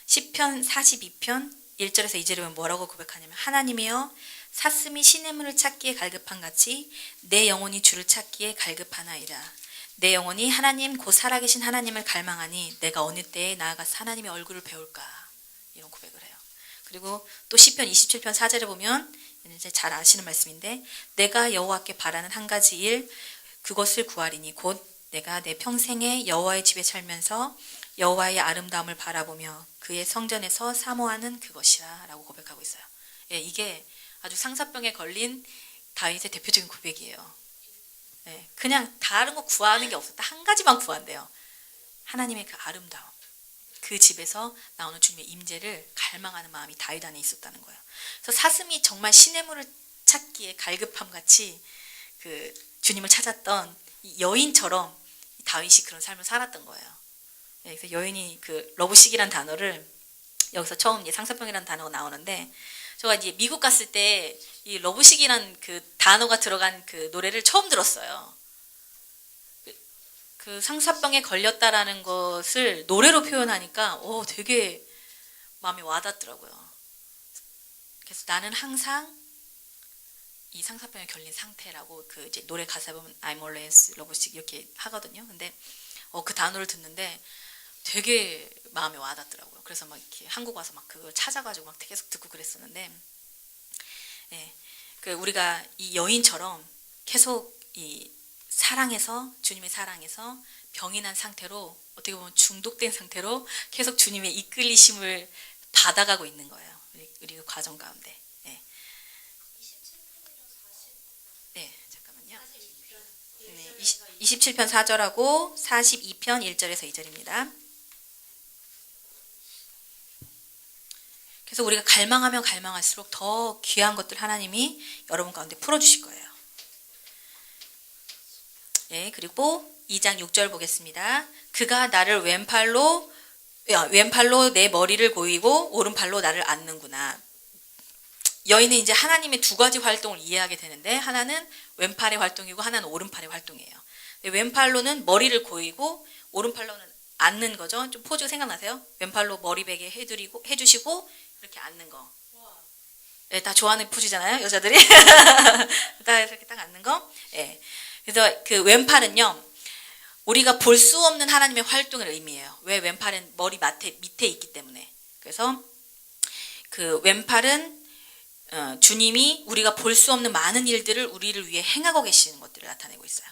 시편 42편 1절에서 2절에 보면 뭐라고 고백하냐면 하나님이여 사슴이 시냇물을 찾기에 갈급한 같이 내 영혼이 주를 찾기에 갈급하나이다. 내 영혼이 하나님 곧 살아계신 하나님을 갈망하니 내가 어느 때에 나아가서 하나님의 얼굴을 배울까. 이런 고백을 해요. 그리고 또 시편 27편 4절에 보면 이제 잘 아시는 말씀인데 내가 여호와께 바라는 한 가지 일 그것을 구하리니 곧 내가 내 평생에 여호와의 집에 살면서 여호와의 아름다움을 바라보며 그의 성전에서 사모하는 그것이라 라고 고백하고 있어요. 예, 이게 아주 상사병에 걸린 다윗의 대표적인 고백이에요. 예, 그냥 다른 거 구하는 게 없었다. 한 가지만 구한대요. 하나님의 그 아름다움. 그 집에서 나오는 주님의 임재를 갈망하는 마음이 다윗 안에 있었다는 거예요. 그래서 사슴이 정말 시냇물을 찾기에 갈급함 같이 그 주님을 찾았던 이 여인처럼 다윗이 그런 삶을 살았던 거예요. 예, 그래서 여인이 그 러브식이란 단어를 여기서 처음 이제 상사병이라는 단어가 나오는데, 제가 이제 미국 갔을 때 이 러브식이란 그 단어가 들어간 그 노래를 처음 들었어요. 그 상사병에 걸렸다라는 것을 노래로 표현하니까 되게 마음이 와닿더라고요. 그래서 나는 항상 이 상사병에 걸린 상태라고 그 이제 노래 가사에 보면 I'm always lovesick 이렇게 하거든요. 근데 그 단어를 듣는데 되게 마음에 와닿더라고요. 그래서 막 이렇게 한국 와서 막 그걸 찾아가지고 막 계속 듣고 그랬었는데, 예, 그 우리가 이 여인처럼 계속 이 사랑에서, 주님의 사랑에서 병이 난 상태로, 어떻게 보면 중독된 상태로 계속 주님의 이끌리심을 받아가고 있는 거예요. 우리 그 과정 가운데. 예. 네, 잠깐만요. 네, 27편 4절하고 42편 1절에서 2절입니다. 그래서 우리가 갈망하면 갈망할수록 더 귀한 것들 하나님이 여러분 가운데 풀어주실 거예요. 예, 그리고 2장 6절 보겠습니다. 그가 나를 왼팔로 내 머리를 고이고 오른팔로 나를 안는구나. 여인은 이제 하나님의 두 가지 활동을 이해하게 되는데, 하나는 왼팔의 활동이고 하나는 오른팔의 활동이에요. 왼팔로는 머리를 고이고 오른팔로는 앉는 거죠. 좀 포즈 생각나세요? 왼팔로 머리 베게 해주시고 이렇게 앉는 거. 네, 다 좋아하는 포즈잖아요, 여자들이. 다 이렇게 딱 앉는 거. 네. 그래서 그 왼팔은요, 우리가 볼 수 없는 하나님의 활동을 의미해요. 왜? 왼팔은 머리 밑에 있기 때문에. 그래서 그 왼팔은 주님이 우리가 볼 수 없는 많은 일들을 우리를 위해 행하고 계시는 것들을 나타내고 있어요.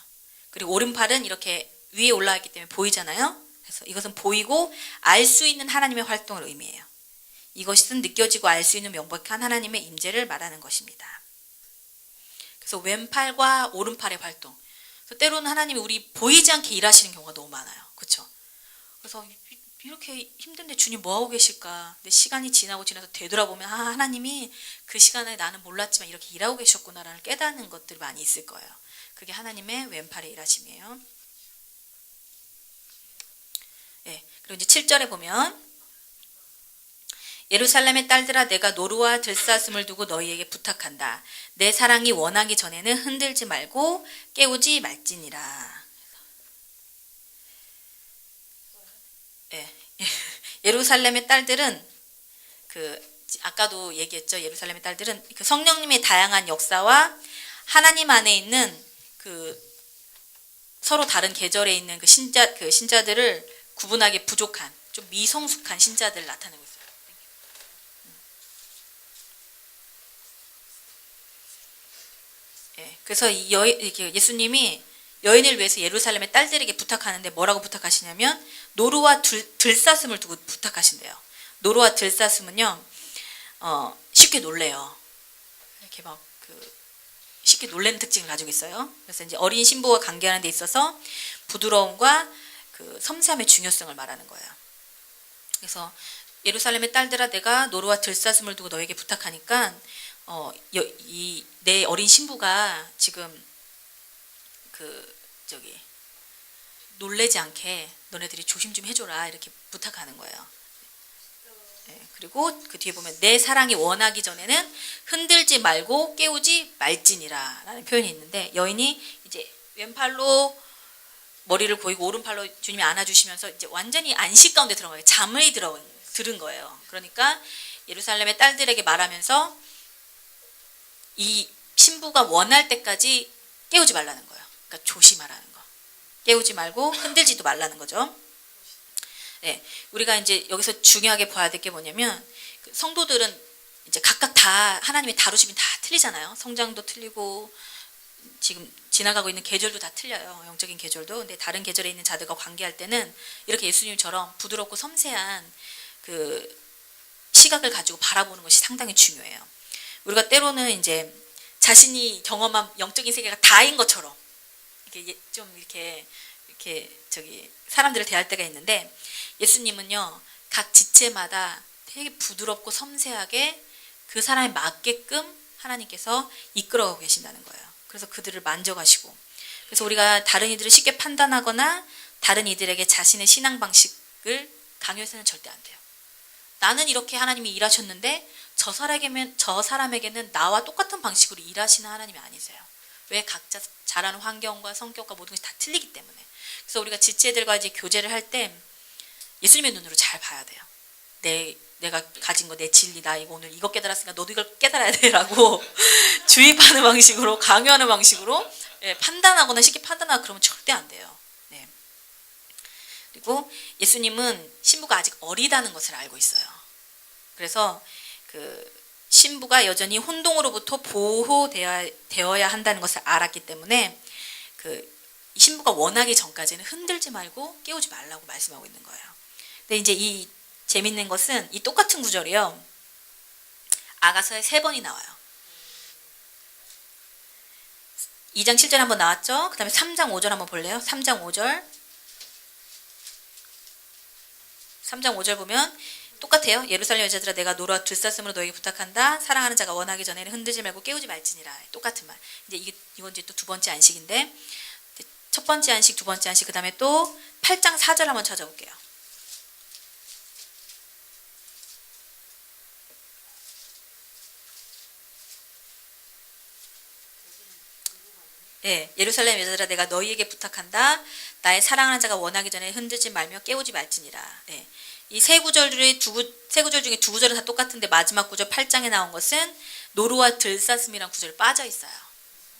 그리고 오른팔은 이렇게 위에 올라와 있기 때문에 보이잖아요. 그래서 이것은 보이고 알 수 있는 하나님의 활동을 의미해요. 이것은 느껴지고 알 수 있는 명백한 하나님의 임재를 말하는 것입니다. 그래서 왼팔과 오른팔의 활동. 그래서 때로는 하나님이 우리 보이지 않게 일하시는 경우가 너무 많아요. 그렇죠? 그래서 이렇게 힘든데 주님 뭐 하고 계실까? 근데 시간이 지나서 되돌아보면 하나님이 그 시간에 나는 몰랐지만 이렇게 일하고 계셨구나라는 깨닫는 것들이 많이 있을 거예요. 그게 하나님의 왼팔의 일하심이에요. 네, 그리고 이제 7절에 보면 예루살렘의 딸들아, 내가 노루와 들사슴을 두고 너희에게 부탁한다. 내 사랑이 원하기 전에는 흔들지 말고 깨우지 말지니라. 네. 예루살렘의 딸들은 아까도 얘기했죠. 예루살렘의 딸들은 그 성령님의 다양한 역사와 하나님 안에 있는 그 서로 다른 계절에 있는 그 신자들을 구분하기 부족한 좀 미성숙한 신자들을 나타내고 있어요. 예, 그래서 예수님이 여인을 위해서 예루살렘의 딸들에게 부탁하는데 뭐라고 부탁하시냐면 노루와 들사슴을 두고 부탁하신대요. 노루와 들사슴은요, 쉽게 놀래요. 이렇게 막 쉽게 놀라는 특징을 가지고 있어요. 그래서 이제 어린 신부와 관계하는 데 있어서 부드러움과 그 섬세함의 중요성을 말하는 거예요. 그래서 예루살렘의 딸들아, 내가 노루와 들사슴을 두고 너에게 부탁하니까 내 어린 신부가 지금 놀래지 않게 너네들이 조심 좀 해줘라 이렇게 부탁하는 거예요. 네, 그리고 그 뒤에 보면 내 사랑이 원하기 전에는 흔들지 말고 깨우지 말지니라 라는 표현이 있는데, 여인이 이제 왼팔로 머리를 고이고 오른팔로 주님이 안아주시면서 이제 완전히 안식 가운데 들어간 거예요. 잠을 들은 거예요. 그러니까 예루살렘의 딸들에게 말하면서 이 신부가 원할 때까지 깨우지 말라는 거예요. 그러니까 조심하라는 거. 깨우지 말고 흔들지도 말라는 거죠. 네, 우리가 이제 여기서 중요하게 봐야 될 게 뭐냐면, 성도들은 이제 각각 다 하나님의 다루심이 다 틀리잖아요. 성장도 틀리고 지금 지나가고 있는 계절도 다 틀려요. 영적인 계절도. 근데 다른 계절에 있는 자들과 관계할 때는 이렇게 예수님처럼 부드럽고 섬세한 그 시각을 가지고 바라보는 것이 상당히 중요해요. 우리가 때로는 이제 자신이 경험한 영적인 세계가 다인 것처럼 이렇게 좀 이렇게 저기 사람들을 대할 때가 있는데, 예수님은요 각 지체마다 되게 부드럽고 섬세하게 그 사람에 맞게끔 하나님께서 이끌어가고 계신다는 거예요. 그래서 그들을 만져가시고, 그래서 우리가 다른 이들을 쉽게 판단하거나 다른 이들에게 자신의 신앙 방식을 강요해서는 절대 안 돼요. 나는 이렇게 하나님이 일하셨는데 저 사람에게는 나와 똑같은 방식으로 일하시는 하나님이 아니세요. 왜? 각자 자라는 환경과 성격과 모든 것이 다 틀리기 때문에. 그래서 우리가 지체들과 이제 교제를 할 때 예수님의 눈으로 잘 봐야 돼요. 내가 가진 거, 내 진리, 나 이거 오늘 이거 깨달았으니까 너도 이걸 깨달아야 돼라고 주입하는 방식으로, 강요하는 방식으로 판단하거나 쉽게 판단하거나 그러면 절대 안 돼요. 네. 그리고 예수님은 신부가 아직 어리다는 것을 알고 있어요. 그래서 그 신부가 여전히 혼동으로부터 보호되어야 한다는 것을 알았기 때문에 그 신부가 원하기 전까지는 흔들지 말고 깨우지 말라고 말씀하고 있는 거예요. 근데 이제 이 재밌는 것은 이 똑같은 구절이요, 아가서에 3번이 나와요. 2장 7절 한번 나왔죠? 그 다음에 3장 5절 한번 볼래요? 3장 5절. 3장 5절 보면 똑같아요. 예루살렘 여자들아, 내가 노루와 들사슴으로 너에게 부탁한다. 사랑하는 자가 원하기 전에는 흔들지 말고 깨우지 말지니라. 똑같은 말. 이제 이건 이제 또 두 번째 안식인데, 첫 번째 안식, 두 번째 안식, 그 다음에 또 8장 4절 한번 찾아볼게요. 예, 예루살렘 여자들아, 내가 너희에게 부탁한다. 나의 사랑하는 자가 원하기 전에 흔들지 말며 깨우지 말지니라. 예, 이 세 구절 중에 두 구절은 다 똑같은데 마지막 구절 8장에 나온 것은 노루와 들사슴이란 구절이 빠져 있어요.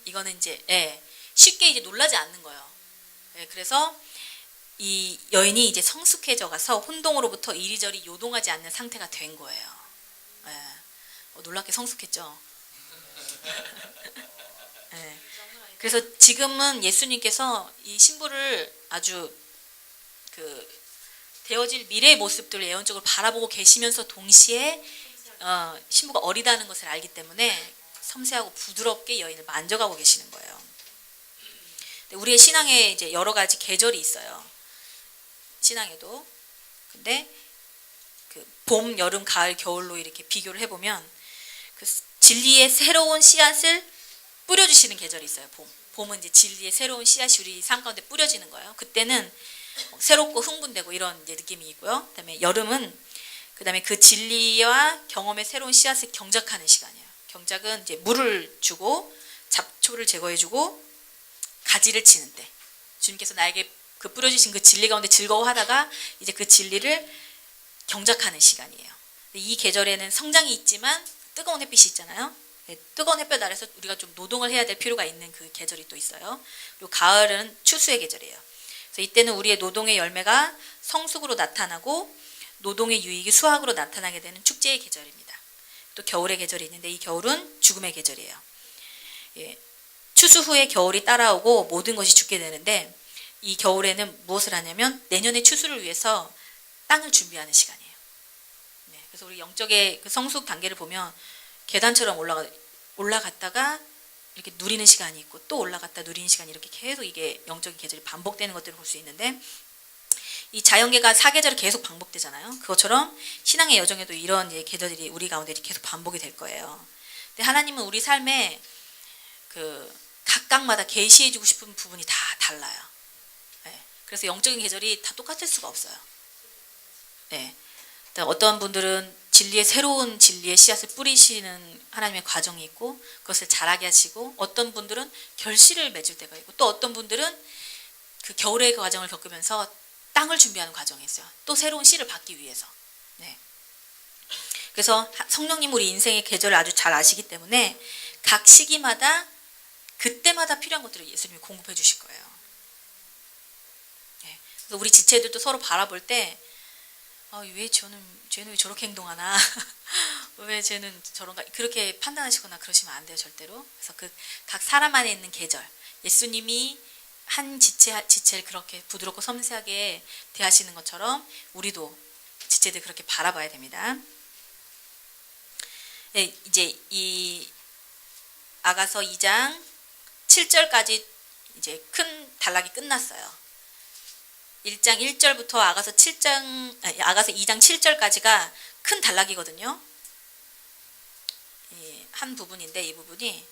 이거는 이제 쉽게 이제 놀라지 않는 거예요. 그래서 이 여인이 이제 성숙해져 가서 혼동으로부터 이리저리 요동하지 않는 상태가 된 거예요. 놀랍게 성숙했죠. 그래서 지금은 예수님께서 이 신부를 아주 그 되어질 미래의 모습들을 예언적으로 바라보고 계시면서 동시에 신부가 어리다는 것을 알기 때문에 섬세하고 부드럽게 여인을 만져가고 계시는 거예요. 우리의 신앙에 이제 여러 가지 계절이 있어요. 신앙에도. 근데 그 봄, 여름, 가을, 겨울로 이렇게 비교를 해보면 그 진리의 새로운 씨앗을 뿌려주시는 계절이 있어요. 봄은 이제 진리의 새로운 씨앗이 우리 삶 가운데 뿌려지는 거예요. 그때는 새롭고 흥분되고 이런 이제 느낌이 있고요. 그다음에 여름은 그다음에 그 진리와 경험의 새로운 씨앗을 경작하는 시간이에요. 경작은 이제 물을 주고 잡초를 제거해주고 가지를 치는 때, 주님께서 나에게 그 뿌려주신 그 진리 가운데 즐거워하다가 이제 그 진리를 경작하는 시간이에요. 이 계절에는 성장이 있지만 뜨거운 햇빛이 있잖아요. 뜨거운 햇볕 아래서 우리가 좀 노동을 해야 될 필요가 있는 그 계절이 또 있어요. 그리고 가을은 추수의 계절이에요. 그래서 이때는 우리의 노동의 열매가 성숙으로 나타나고 노동의 유익이 수확으로 나타나게 되는 축제의 계절입니다. 또 겨울의 계절이 있는데 이 겨울은 죽음의 계절이에요. 추수 후에 겨울이 따라오고 모든 것이 죽게 되는데 이 겨울에는 무엇을 하냐면 내년의 추수를 위해서 땅을 준비하는 시간이에요. 그래서 우리 영적의 그 성숙 단계를 보면 계단처럼 올라갔다가 이렇게 누리는 시간이 있고 또 올라갔다 누리는 시간이 이렇게 계속 이게 영적인 계절이 반복되는 것들을 볼 수 있는데, 이 자연계가 사계절이 계속 반복되잖아요. 그것처럼 신앙의 여정에도 이런 계절들이 우리 가운데 계속 반복이 될 거예요. 근데 하나님은 우리 삶에 그 각각마다 계시해주고 싶은 부분이 다 달라요. 그래서 영적인 계절이 다 똑같을 수가 없어요. 어떤 분들은 새로운 진리의 씨앗을 뿌리시는 하나님의 과정이 있고 그것을 자라게 하시고, 어떤 분들은 결실을 맺을 때가 있고, 또 어떤 분들은 그 겨울의 과정을 겪으면서 땅을 준비하는 과정이 있어요. 또 새로운 씨를 받기 위해서. 그래서 성령님 우리 인생의 계절을 아주 잘 아시기 때문에 각 시기마다 그때마다 필요한 것들을 예수님이 공급해 주실 거예요. 그래서 우리 지체들도 서로 바라볼 때 왜 쟤는 왜 저렇게 행동하나 왜 쟤는 저런가 그렇게 판단하시거나 그러시면 안 돼요. 절대로. 그래서 그 각 사람 안에 있는 계절, 예수님이 한 지체를 그렇게 부드럽고 섬세하게 대하시는 것처럼 우리도 지체들 그렇게 바라봐야 됩니다. 예, 이제 이 아가서 2장 7절까지 이제 큰 단락이 끝났어요. 1장 1절부터 아가서 2장 7절까지가 큰 단락이거든요. 한 부분인데 이 부분이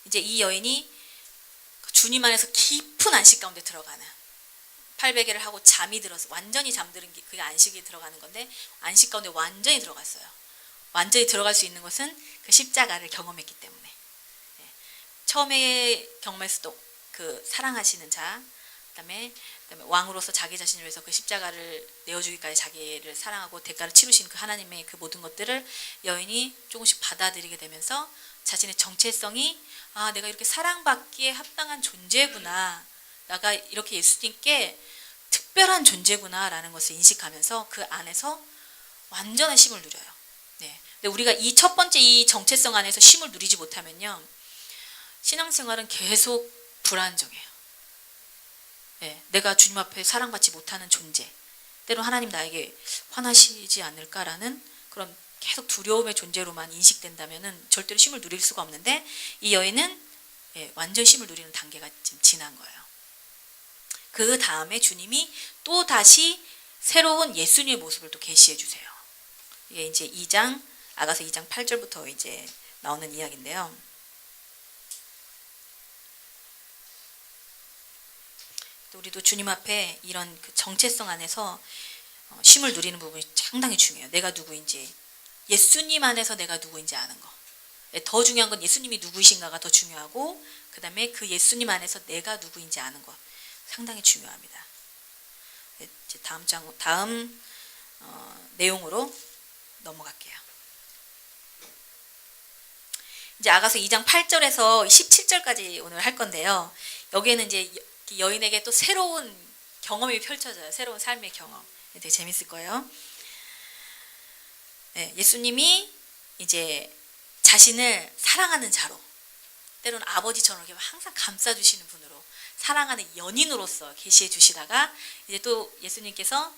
이제 이 여인이 주님 안에서 깊은 안식 가운데 들어가는 800일을 하고 잠이 들어서 완전히 잠드는 게 그게 안식이 들어가는 건데 안식 가운데 완전히 들어갔어요. 완전히 들어갈 수 있는 것은 그 십자가를 경험했기 때문에 처음에 경험했을 그 사랑하시는 자 그다음에 왕으로서 자기 자신을 위해서 그 십자가를 내어주기까지 자기를 사랑하고 대가를 치르신 그 하나님의 그 모든 것들을 여인이 조금씩 받아들이게 되면서 자신의 정체성이 내가 이렇게 사랑받기에 합당한 존재구나. 내가 이렇게 예수님께 특별한 존재구나 라는 것을 인식하면서 그 안에서 완전한 쉼을 누려요. 네. 근데 우리가 이 첫 번째 이 정체성 안에서 쉼을 누리지 못하면요. 신앙생활은 계속 불안정해요. 네. 내가 주님 앞에 사랑받지 못하는 존재. 때론 하나님 나에게 화나시지 않을까라는 그런 계속 두려움의 존재로만 인식된다면 절대로 쉼을 누릴 수가 없는데 이 여인은 완전 쉼을 누리는 단계가 지금 지난 거예요. 그 다음에 주님이 또 다시 새로운 예수님의 모습을 또 계시해 주세요. 이게 이제 아가서 2장 8절부터 이제 나오는 이야기인데요. 우리도 주님 앞에 이런 그 정체성 안에서 쉼을 누리는 부분이 상당히 중요해요. 내가 누구인지, 예수님 안에서 내가 누구인지 아는 거. 더 중요한 건 예수님이 누구이신가가 더 중요하고 그 다음에 그 예수님 안에서 내가 누구인지 아는 것 상당히 중요합니다. 이제 다음 내용으로 넘어갈게요. 이제 아가서 2장 8절에서 17절까지 오늘 할 건데요. 여기에는 이제 여인에게 또 새로운 경험이 펼쳐져요. 새로운 삶의 경험. 되게 재밌을 거예요. 예수님이 이제 자신을 사랑하는 자로, 때로는 아버지처럼 이렇게 항상 감싸주시는 분으로, 사랑하는 연인으로서 계시해 주시다가 이제 또 예수님께서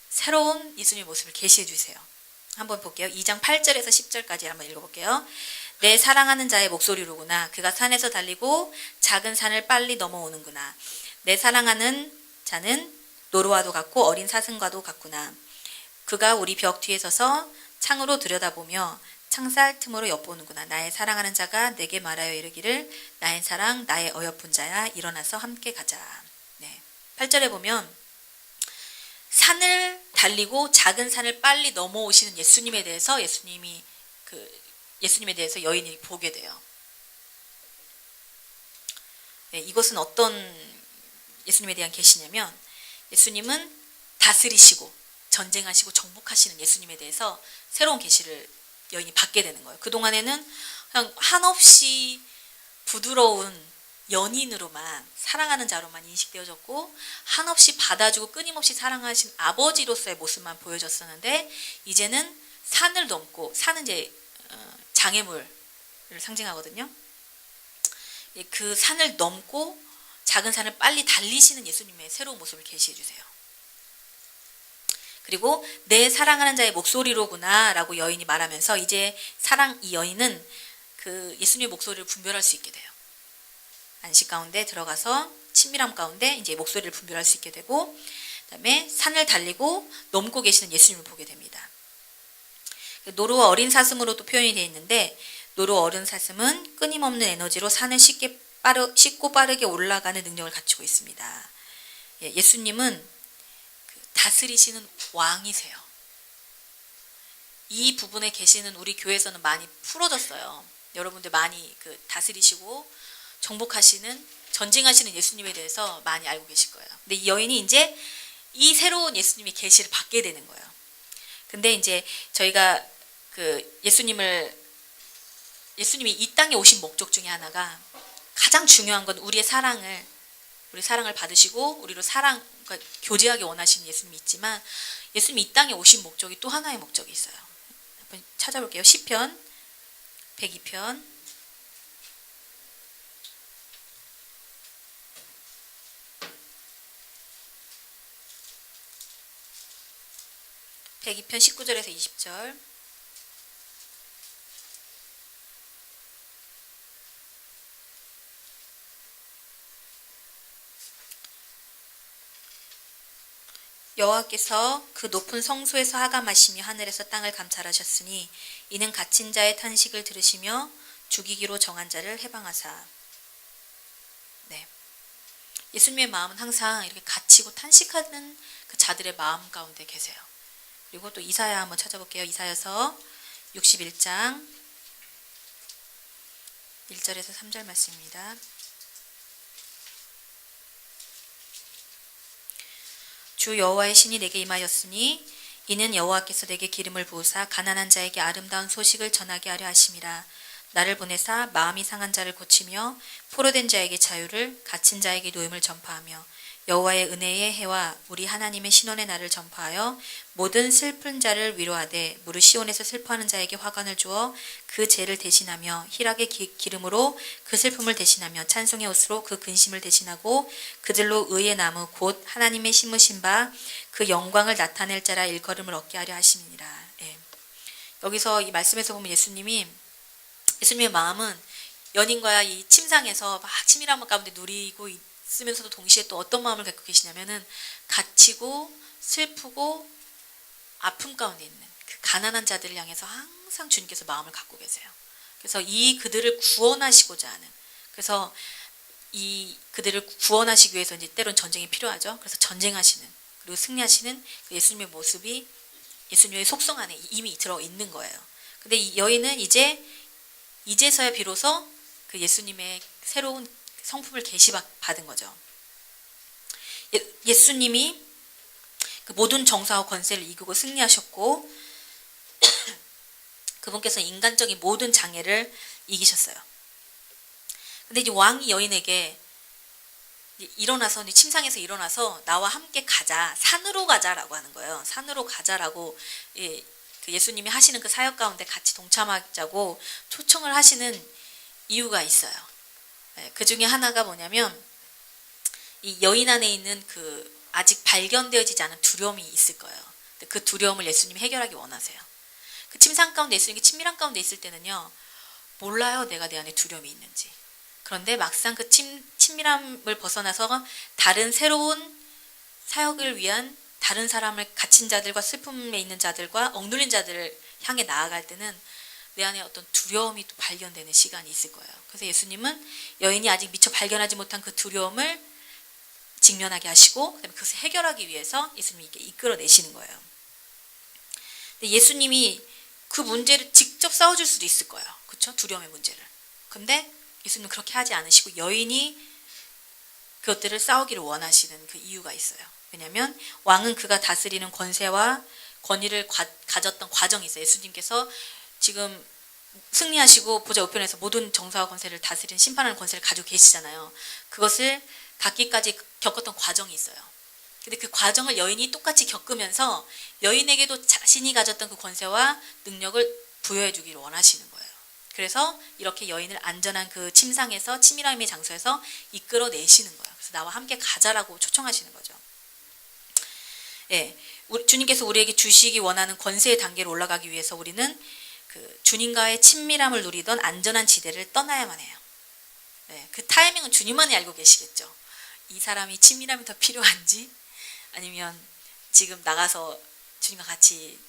새로운 예수님의 모습을 계시해 주세요. 한번 볼게요. 2장 8절에서 10절까지 한번 읽어볼게요. 내 사랑하는 자의 목소리로구나. 그가 산에서 달리고 작은 산을 빨리 넘어오는구나. 내 사랑하는 자는 노루와도 같고 어린 사슴과도 같구나. 그가 우리 벽 뒤에 서서 창으로 들여다보며 창살 틈으로 엿보는구나. 나의 사랑하는 자가 내게 말하여 이르기를 나의 사랑 나의 어여쁜 자야 일어나서 함께 가자. 8절에 보면 산을 달리고 작은 산을 빨리 넘어오시는 예수님에 대해서 예수님에 대해서 여인이 보게 돼요. 이것은 어떤 예수님에 대한 계시냐면 예수님은 다스리시고 전쟁하시고 정복하시는 예수님에 대해서 새로운 계시를 여인이 받게 되는 거예요. 그동안에는 그냥 한없이 부드러운 연인으로만 사랑하는 자로만 인식되어졌고 한없이 받아주고 끊임없이 사랑하신 아버지로서의 모습만 보여졌었는데 이제는 산을 넘고 산은 이제 장애물을 상징하거든요. 그 산을 넘고 작은 산을 빨리 달리시는 예수님의 새로운 모습을 계시해 주세요. 그리고 내 사랑하는 자의 목소리로구나 라고 여인이 말하면서 이제 이 여인은 그 예수님의 목소리를 분별할 수 있게 돼요. 안식 가운데 들어가서 친밀함 가운데 이제 목소리를 분별할 수 있게 되고 그다음에 산을 달리고 넘고 계시는 예수님을 보게 됩니다. 노루와 어린 사슴으로도 표현이 되어 있는데 노루 어린 사슴은 끊임없는 에너지로 산을 쉽고 빠르게 올라가는 능력을 갖추고 있습니다. 예수님은 다스리시는 왕이세요. 이 부분에 계시는 우리 교회에서는 많이 풀어졌어요. 여러분들 많이 다스리시고 정복하시는 전쟁하시는 예수님에 대해서 많이 알고 계실 거예요. 근데 이 여인이 이제 이 새로운 예수님의 계시를 받게 되는 거예요. 근데 이제 저희가 예수님이 이 땅에 오신 목적 중에 하나가 가장 중요한 건 우리 사랑을 받으시고 우리로 그러니까 교제하기 원하시는 예수님이 있지만 예수님이 이 땅에 오신 목적이 또 하나의 목적이 있어요. 한번 찾아볼게요. 시편 102편 102편 19절에서 20절 여호와께서 그 높은 성소에서 하감하시며 하늘에서 땅을 감찰하셨으니 이는 갇힌 자의 탄식을 들으시며 죽이기로 정한 자를 해방하사. 네. 예수님의 마음은 항상 이렇게 갇히고 탄식하는 그 자들의 마음 가운데 계세요. 그리고 또 이사야 한번 찾아볼게요. 이사야서 61장 1절에서 3절 말씀입니다. 주 여호와의 신이 내게 임하였으니 이는 여호와께서 내게 기름을 부으사 가난한 자에게 아름다운 소식을 전하게 하려 하심이라. 나를 보내사 마음이 상한 자를 고치며 포로된 자에게 자유를, 갇힌 자에게 노임을 전파하며 여호와의 은혜의 해와 우리 하나님의 신원의 날을 전파하여 모든 슬픈 자를 위로하되 무릇 시온에서 슬퍼하는 자에게 화관을 주어 그 죄를 대신하며 희락의 기름으로 그 슬픔을 대신하며 찬송의 옷으로 그 근심을 대신하고 그들로 의의 나무 곧 하나님의 심으신 바 그 영광을 나타낼 자라 일컬음을 얻게 하려 하심이니라. 예. 여기서 이 말씀에서 보면 예수님의 마음은 연인과 이 침상에서 막 치밀함 가운데 누리고 있으면서도 동시에 또 어떤 마음을 갖고 계시냐면은 갇히고 슬프고 아픔 가운데 있는 그 가난한 자들을 향해서 항상 주님께서 마음을 갖고 계세요. 그래서 이 그들을 구원하시고자 하는, 그래서 이 그들을 구원하시기 위해서 이제 때론 전쟁이 필요하죠. 그래서 전쟁하시는, 그리고 승리하시는 그 예수님의 모습이 예수님의 속성 안에 이미 들어 있는 거예요. 근데 이 여인은 이제서야 비로소 그 예수님의 새로운 성품을 계시받은 거죠. 예수님이 그 모든 정사와 권세를 이기고 승리하셨고 그분께서 인간적인 모든 장애를 이기셨어요. 근데 이제 왕이 여인에게 일어나서, 침상에서 일어나서 나와 함께 가자, 산으로 가자라고 하는 거예요. 산으로 가자라고 그 예수님이 하시는 그 사역 가운데 같이 동참하자고 초청을 하시는 이유가 있어요. 그 중에 하나가 뭐냐면 이 여인 안에 있는 그 아직 발견되어지지 않은 두려움이 있을 거예요. 그 두려움을 예수님이 해결하기 원하세요. 그 침상 가운데 예수님이 친밀한 가운데 있을 때는요, 몰라요, 내가 내 안에 두려움이 있는지. 그런데 막상 그 친밀함을 벗어나서 다른 새로운 사역을 위한 다른 사람을, 갇힌 자들과 슬픔에 있는 자들과 억눌린 자들을 향해 나아갈 때는 내 안에 어떤 두려움이 또 발견되는 시간이 있을 거예요. 그래서 예수님은 여인이 아직 미처 발견하지 못한 그 두려움을 직면하게 하시고 그다음에 그것을 해결하기 위해서 예수님이 이렇게 이끌어내시는 거예요. 근데 예수님이 그 문제를 직접 싸워줄 수도 있을 거예요. 그렇죠? 두려움의 문제를. 근데 예수님은 그렇게 하지 않으시고 여인이 그것들을 싸우기를 원하시는 그 이유가 있어요. 왜냐하면 왕은 그가 다스리는 권세와 권위를 가졌던 과정이 있어요. 예수님께서 지금 승리하시고 보좌 우편에서 모든 정사와 권세를 다스리는 심판하는 권세를 가지고 계시잖아요. 그것을 갖기까지 겪었던 과정이 있어요. 근데 그 과정을 여인이 똑같이 겪으면서 여인에게도 자신이 가졌던 그 권세와 능력을 부여해 주기를 원하시는 거예요. 그래서 이렇게 여인을 안전한 그 침상에서, 치밀함의 장소에서 이끌어내시는 거예요. 그래서 나와 함께 가자라고 초청하시는 거죠. 예, 주님께서 우리에게 주시기 원하는 권세의 단계로 올라가기 위해서 우리는 그 주님과의 친밀함을 누리던 안전한 지대를 떠나야만 해요. 네, 그 타이밍은 주님만이 알고 계시겠죠. 이 사람이 친밀함이 더 필요한지 아니면 지금 나가서 주님과 같이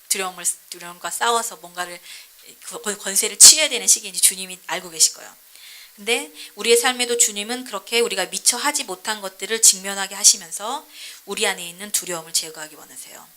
두려움과 싸워서 뭔가를 권세를 취해야 되는 시기인지 주님이 알고 계실 거예요. 근데 우리의 삶에도 주님은 그렇게 우리가 미처 하지 못한 것들을 직면하게 하시면서 우리 안에 있는 두려움을 제거하기 원하세요.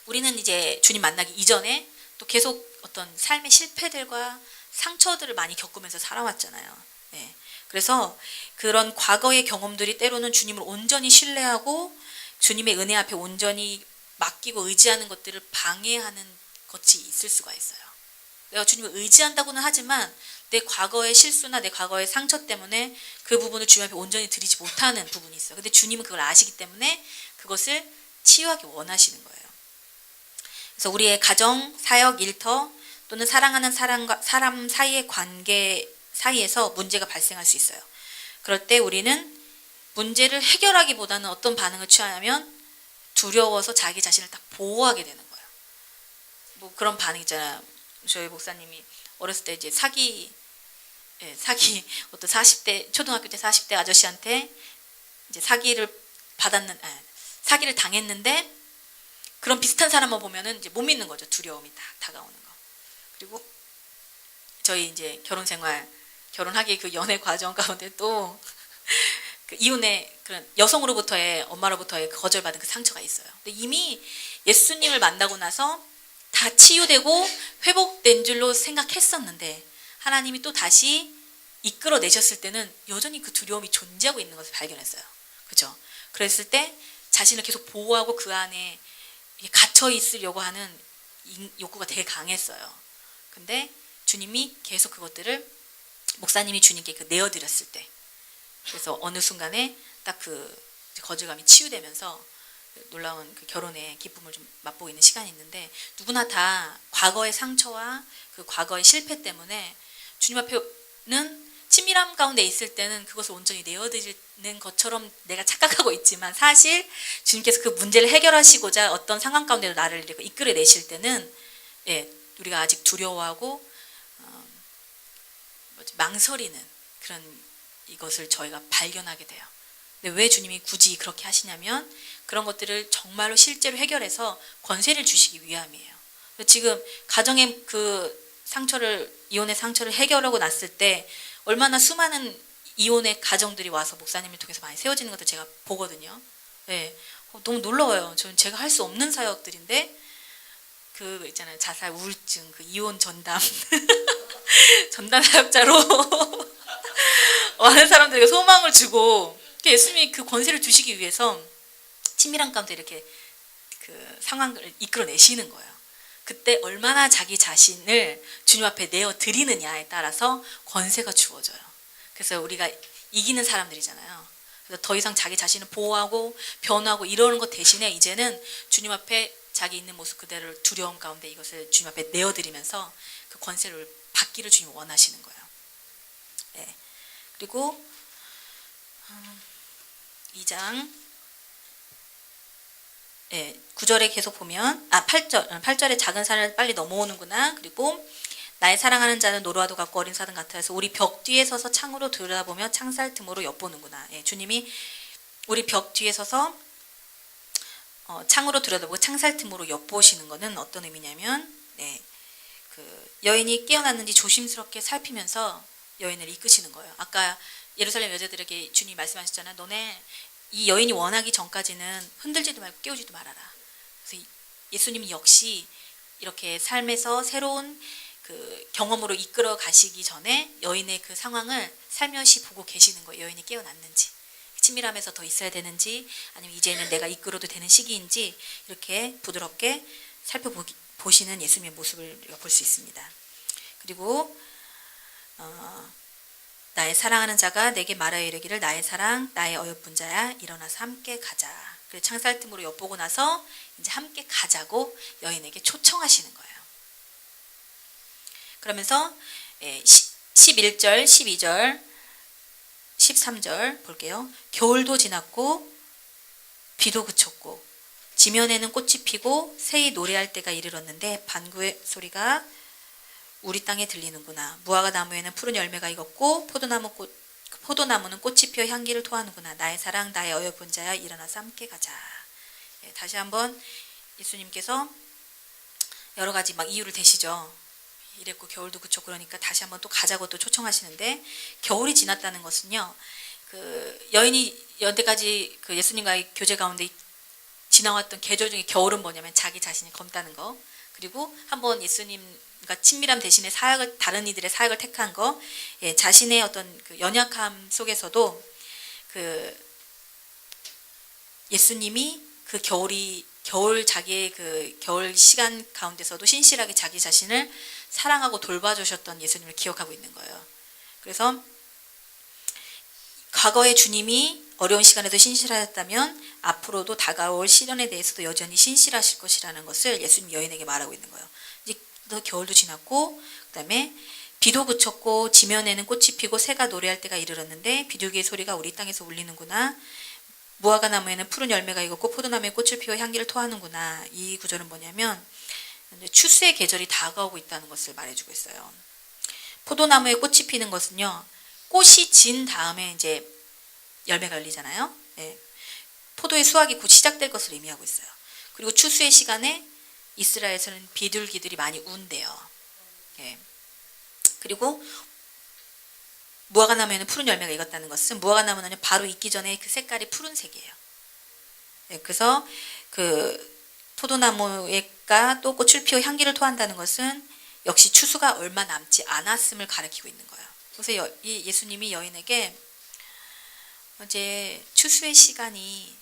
우리는 이제 주님 만나기 이전에 또 계속 어떤 삶의 실패들과 상처들을 많이 겪으면서 살아왔잖아요. 네. 그래서 그런 과거의 경험들이 때로는 주님을 온전히 신뢰하고 주님의 은혜 앞에 온전히 맡기고 의지하는 것들을 방해하는 것이 있을 수가 있어요. 내가 주님을 의지한다고는 하지만 내 과거의 실수나 내 과거의 상처 때문에 그 부분을 주님 앞에 온전히 드리지 못하는 부분이 있어요. 근데 주님은 그걸 아시기 때문에 그것을 치유하기 원하시는 거예요. 그래서 우리의 가정, 사역, 일터 또는 사랑하는 사람 사이의 관계 사이에서 문제가 발생할 수 있어요. 그럴 때 우리는 문제를 해결하기보다는 어떤 반응을 취하냐면 두려워서 자기 자신을 딱 보호하게 되는 거예요. 뭐 그런 반응 있잖아요. 저희 목사님이 어렸을 때 이제 사기 어떤 40대 초등학교 때 40대 아저씨한테 이제 사기를 받았는 사기를 당했는데 그런 비슷한 사람만 보면은 이제 못 믿는 거죠. 두려움이 딱 다가오는 거. 그리고 저희 이제 결혼 생활, 결혼하기 그 연애 과정 가운데 또 그 이혼의 그런 여성으로부터의 엄마로부터의 거절받은 그 상처가 있어요. 근데 이미 예수님을 만나고 나서 다 치유되고 회복된 줄로 생각했었는데 하나님이 또 다시 이끌어내셨을 때는 여전히 그 두려움이 존재하고 있는 것을 발견했어요. 그죠? 그랬을 때 자신을 계속 보호하고 그 안에 갇혀 있으려고 하는 욕구가 되게 강했어요. 근데 주님이 계속 그것들을 목사님이 주님께 그 내어드렸을 때, 그래서 어느 순간에 딱 그 거절감이 치유되면서 놀라운 그 결혼의 기쁨을 좀 맛보고 있는 시간이 있는데, 누구나 다 과거의 상처와 그 과거의 실패 때문에 주님 앞에는 친밀함 가운데 있을 때는 그것을 온전히 내어드리는 것처럼 내가 착각하고 있지만, 사실 주님께서 그 문제를 해결하시고자 어떤 상황 가운데로 나를 이끌어내실 때는 우리가 아직 두려워하고 망설이는 그런 이것을 저희가 발견하게 돼요. 근데 왜 주님이 굳이 그렇게 하시냐면 그런 것들을 정말로 실제로 해결해서 권세를 주시기 위함이에요. 지금 가정의 그 상처를, 이혼의 상처를 해결하고 났을 때 얼마나 수많은 이혼의 가정들이 와서 목사님을 통해서 많이 세워지는 것도 제가 보거든요. 네. 너무 놀라워요. 저는 제가 할 수 없는 사역들인데, 그 있잖아요, 자살 우울증, 그 이혼 전담 전담 사역자로 많은 사람들에게 소망을 주고, 예수님이 그 권세를 주시기 위해서 친밀한 가운데 이렇게 그 상황을 이끌어내시는 거예요. 그때 얼마나 자기 자신을 주님 앞에 내어 드리느냐에 따라서 권세가 주어져요. 그래서 우리가 이기는 사람들이잖아요. 그래서 더 이상 자기 자신을 보호하고 변호하고 이러는 것 대신에 이제는 주님 앞에 자기 있는 모습 그대로를 두려움 가운데 이것을 주님 앞에 내어 드리면서 그 권세를 받기를 주님이 원하시는 거예요. 네. 그리고 2장 9절에 계속 보면 8절에 작은 산을 빨리 넘어오는구나. 그리고 나의 사랑하는 자는 노루와도 같고 어린 사슴 같아서 우리 벽 뒤에 서서 창으로 들여다보며 창살 틈으로 엿보는구나. 주님이 우리 벽 뒤에 서서 창으로 들여다보고 창살 틈으로 엿보시는 것은 어떤 의미냐면 그 여인이 깨어났는지 조심스럽게 살피면서 여인을 이끄시는 거예요. 아까 예루살렘 여자들에게 주님이 말씀하셨잖아요. 너네 이 여인이 원하기 전까지는 흔들지도 말고 깨우지도 말아라. 그래서 예수님이 역시 이렇게 삶에서 새로운 그 경험으로 이끌어 가시기 전에 여인의 그 상황을 살며시 보고 계시는 거예요. 여인이 깨어났는지, 친밀함에서 더 있어야 되는지, 아니면 이제는 내가 이끌어도 되는 시기인지 이렇게 부드럽게 살펴보시는 예수님의 모습을 볼 수 있습니다. 그리고 나의 사랑하는 자가 내게 말하여 이르기를 나의 사랑 나의 어여쁜 자야 일어나서 함께 가자. 그래서 창살 틈으로 엿보고 나서 이제 함께 가자고 여인에게 초청하시는 거예요. 그러면서 11절, 12절, 13절 볼게요. 겨울도 지났고 비도 그쳤고 지면에는 꽃이 피고 새이 노래할 때가 이르렀는데 반구의 소리가 우리 땅에 들리는구나. 무화과 나무에는 푸른 열매가 익었고 포도나무는 꽃이 피어 향기를 토하는구나. 나의 사랑 나의 어여쁜 자야 일어나서 함께 가자. 다시 한번 예수님께서 여러 가지 막 이유를 대시죠. 이랬고 겨울도 그쳤고 그러니까 다시 한번 또 가자고 또 초청하시는데, 겨울이 지났다는 것은요, 그 여인이 여태까지 그 예수님과의 교제 가운데 지나왔던 계절 중에 겨울은 뭐냐면 자기 자신이 검다는 거, 그리고 한번 예수님과 친밀함 대신에 사역을, 다른 이들의 사역을 택한 거, 자신의 어떤 그 연약함 속에서도 그 예수님이 그 자기의 그 겨울 시간 가운데서도 신실하게 자기 자신을 사랑하고 돌봐주셨던 예수님을 기억하고 있는 거예요. 그래서 과거의 주님이 어려운 시간에도 신실하셨다면 앞으로도 다가올 시련에 대해서도 여전히 신실하실 것이라는 것을 예수님 여인에게 말하고 있는 거예요. 이제 겨울도 지났고 그다음에 비도 그쳤고 지면에는 꽃이 피고 새가 노래할 때가 이르렀는데 비둘기의 소리가 우리 땅에서 울리는구나. 무화과 나무에는 푸른 열매가 익었고 포도나무에 꽃을 피워 향기를 토하는구나. 이 구절은 뭐냐면 추수의 계절이 다가오고 있다는 것을 말해주고 있어요. 포도나무에 꽃이 피는 것은요, 꽃이 진 다음에 이제 열매가 열리잖아요. 포도의 수확이 곧 시작될 것을 의미하고 있어요. 그리고 추수의 시간에 이스라엘에서는 비둘기들이 많이 운대요. 예. 그리고 무화과 나무에는 푸른 열매가 익었다는 것은 무화과 나무는 바로 익기 전에 그 색깔이 푸른색이에요. 예. 그래서 그 포도나무가 또 꽃을 피워 향기를 토한다는 것은 역시 추수가 얼마 남지 않았음을 가리키고 있는 거예요. 그래서 이 예수님이 여인에게 이제 추수의 시간이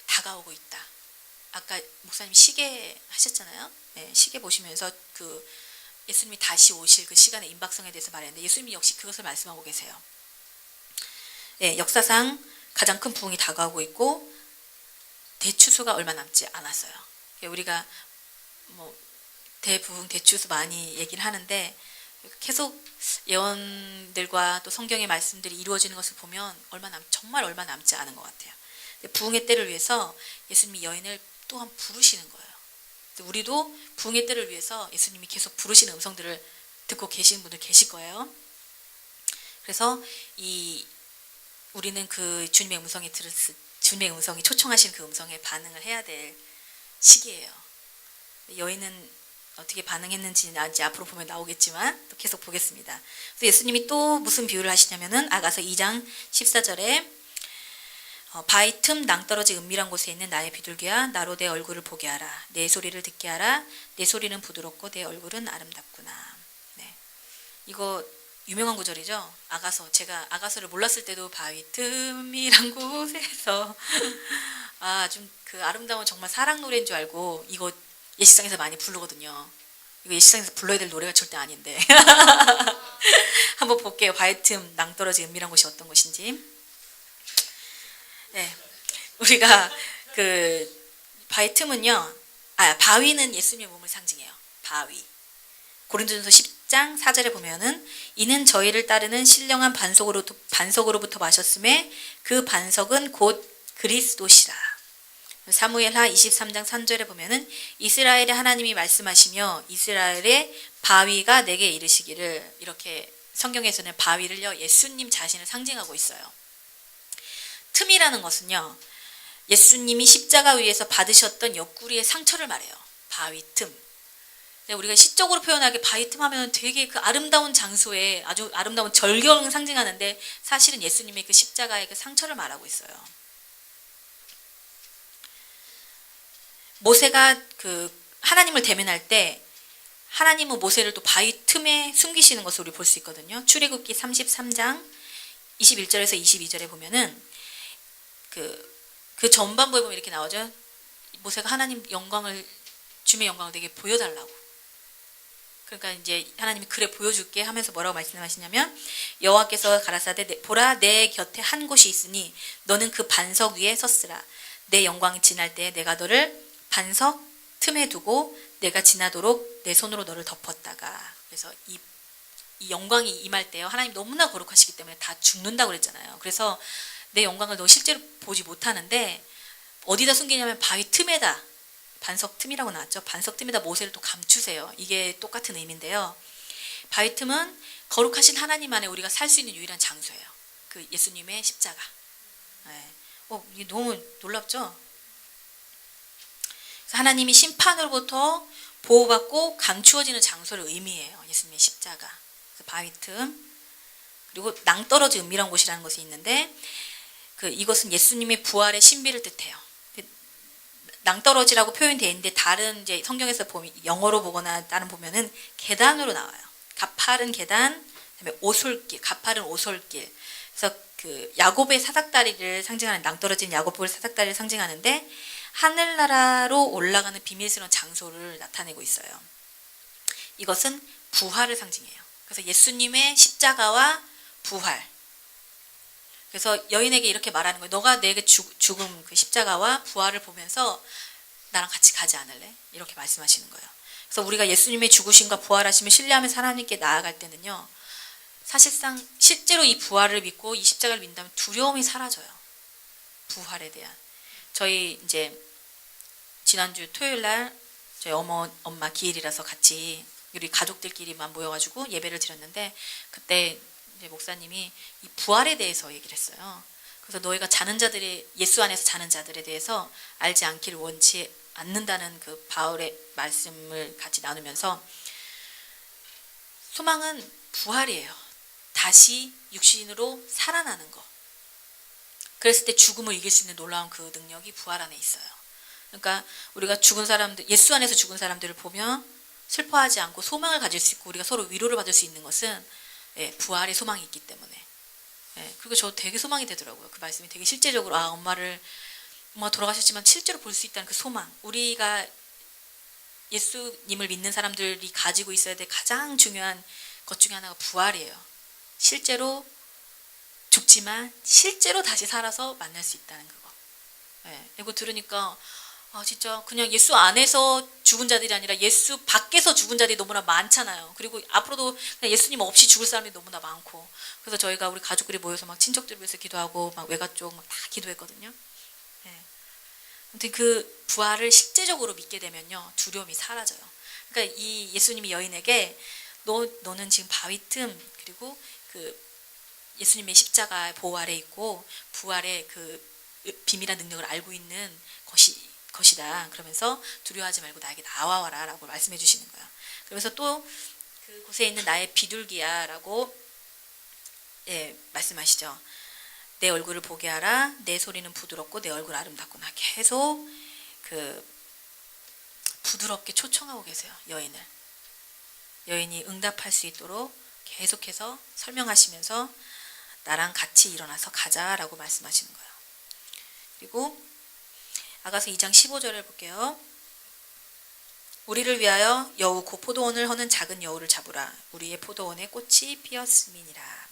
다가오고 있다. 아까 목사님 시계 하셨잖아요. 네, 시계 보시면서 그 예수님이 다시 오실 그 시간의 임박성에 대해서 말했는데 예수님이 역시 그것을 말씀하고 계세요. 네, 역사상 가장 큰 부흥이 다가오고 있고 대추수가 얼마 남지 않았어요. 우리가 뭐 대부흥, 대추수 많이 얘기를 하는데 계속 예언들과 또 성경의 말씀들이 이루어지는 것을 보면 정말 얼마 남지 않은 것 같아요. 부흥의 때를 위해서 예수님이 여인을 또한 부르시는 거예요. 우리도 부흥의 때를 위해서 예수님이 계속 부르시는 음성들을 듣고 계시는 분들 계실 거예요. 그래서 우리는 그 주님의 음성이 초청하신 그 음성에 반응을 해야 될 시기예요. 여인은 어떻게 반응했는지 앞으로 보면 나오겠지만 또 계속 보겠습니다. 그래서 예수님이 또 무슨 비유를 하시냐면은 아가서 2장 14절에 바위 틈 낭떠러지 은밀한 곳에 있는 나의 비둘기야 나로 내 얼굴을 보게 하라. 내 소리를 듣게 하라. 내 소리는 부드럽고 내 얼굴은 아름답구나. 네. 이거 유명한 구절이죠. 제가 아가서를 몰랐을 때도 바위 틈이란 곳에서 좀 그 아름다운 정말 사랑 노래인 줄 알고 이거 예식장에서 많이 부르거든요. 이거 예식장에서 불러야 될 노래가 절대 아닌데 한번 볼게요. 바위 틈 낭떠러지 은밀한 곳이 어떤 곳인지. 네, 우리가 그 바위 틈은요. 바위는 예수님의 몸을 상징해요. 바위. 고린도전서 10장 4절에 보면은 이는 저희를 따르는 신령한 반석으로부터 마셨음에 그 반석은 곧 그리스도시라. 사무엘하 23장 3절에 보면은 이스라엘의 하나님이 말씀하시며 이스라엘의 바위가 내게 이르시기를. 이렇게 성경에서는 바위를요 예수님 자신을 상징하고 있어요. 틈이라는 것은요 예수님이 십자가 위에서 받으셨던 옆구리의 상처를 말해요. 바위 틈. 우리가 시적으로 표현하기 바위 틈 하면 되게 그 아름다운 장소에 아주 아름다운 절경을 상징하는데 사실은 예수님의 그 십자가의 그 상처를 말하고 있어요. 모세가 그 하나님을 대면할 때 하나님은 모세를 또 바위 틈에 숨기시는 것을 우리 볼 수 있거든요. 출애굽기 33장 21절에서 22절에 보면은 그 전반부에 보면 이렇게 나오죠. 모세가 하나님 주님의 영광을 되게 보여달라고. 그러니까 이제 하나님이 그래 보여줄게 하면서 뭐라고 말씀하시냐면 여호와께서 가라사대 보라 내 곁에 한 곳이 있으니 너는 그 반석 위에 섰으라. 내 영광이 지날 때에 내가 너를 반석 틈에 두고 내가 지나도록 내 손으로 너를 덮었다가. 그래서 이 영광이 임할 때요 하나님 너무나 거룩하시기 때문에 다 죽는다고 그랬잖아요. 그래서 내 영광을 너 실제로 보지 못하는데 어디다 숨기냐면 바위 틈에다. 반석 틈이라고 나왔죠. 반석 틈에다 모세를 또 감추세요. 이게 똑같은 의미인데요. 바위 틈은 거룩하신 하나님 안에 우리가 살 수 있는 유일한 장소예요. 그 예수님의 십자가. 네. 이게 너무 놀랍죠? 하나님이 심판으로부터 보호받고 감추어지는 장소를 의미해요. 예수님의 십자가. 그래서 바위 틈. 그리고 낭떠러지 은밀한 곳이라는 것이 있는데 이것은 예수님의 부활의 신비를 뜻해요. 낭떠러지라고 표현되어 있는데 다른 이제 성경에서 보면 영어로 보거나 다른 보면은 계단으로 나와요. 가파른 계단, 그다음에 오솔길, 가파른 오솔길. 그래서 그 야곱의 사닥다리를 상징하는 낭떠러진 야곱의 사닥다리를 상징하는데 하늘나라로 올라가는 비밀스러운 장소를 나타내고 있어요. 이것은 부활을 상징해요. 그래서 예수님의 십자가와 부활. 그래서 여인에게 이렇게 말하는 거예요. 너가 내게 죽음 그 십자가와 부활을 보면서 나랑 같이 가지 않을래? 이렇게 말씀하시는 거예요. 그래서 우리가 예수님의 죽으심과 부활하심을 신뢰하면서 하나님께 나아갈 때는요. 사실상 실제로 이 부활을 믿고 이 십자가를 믿는다면 두려움이 사라져요. 부활에 대한. 저희 이제 지난주 토요일 날 저희 엄마 기일이라서 같이 우리 가족들끼리만 모여가지고 예배를 드렸는데 그때 이제 목사님이 이 부활에 대해서 얘기를 했어요. 그래서 너희가 자는 자들의 예수 안에서 자는 자들에 대해서 알지 않기를 원치 않는다는 그 바울의 말씀을 같이 나누면서 소망은 부활이에요. 다시 육신으로 살아나는 거. 그랬을 때 죽음을 이길 수 있는 놀라운 그 능력이 부활 안에 있어요. 그러니까 우리가 죽은 사람들, 예수 안에서 죽은 사람들을 보면 슬퍼하지 않고 소망을 가질 수 있고 우리가 서로 위로를 받을 수 있는 것은 부활의 소망이 있기 때문에. 그리고 저 되게 소망이 되더라고요. 그 말씀이 되게 실제적으로 엄마가 돌아가셨지만 실제로 볼 수 있다는 그 소망. 우리가 예수님을 믿는 사람들이 가지고 있어야 될 가장 중요한 것 중에 하나가 부활이에요. 실제로 죽지만 실제로 다시 살아서 만날 수 있다는 그거. 이거 들으니까 진짜 그냥 예수 안에서 죽은 자들이 아니라 예수 밖에서 죽은 자들이 너무나 많잖아요. 그리고 앞으로도 그냥 예수님 없이 죽을 사람이 너무나 많고. 그래서 저희가 우리 가족들이 모여서 막 친척들 위해서 기도하고 막 외가 쪽 막 다 기도했거든요. 아무튼 그 부활을 실제적으로 믿게 되면요 두려움이 사라져요. 그러니까 이 예수님이 여인에게 너는 지금 바위 틈 그리고 그 예수님의 십자가 보호 아래 있고 부활의 그 비밀한 능력을 알고 있는 것이다. 그러면서 두려워하지 말고 나에게 나와와라 라고 말씀해 주시는 거예요. 그러면서 또 그곳에 있는 나의 비둘기야라고 말씀하시죠. 내 얼굴을 보게 하라. 내 소리는 부드럽고 내 얼굴 아름답구나. 계속 부드럽게 초청하고 계세요. 여인이 응답할 수 있도록 계속해서 설명하시면서 나랑 같이 일어나서 가자라고 말씀하시는 거예요. 그리고 아가서 2장 15절을 볼게요. 우리를 위하여 여우 곧 포도원을 허는 작은 여우를 잡으라. 우리의 포도원에 꽃이 피었음이니라.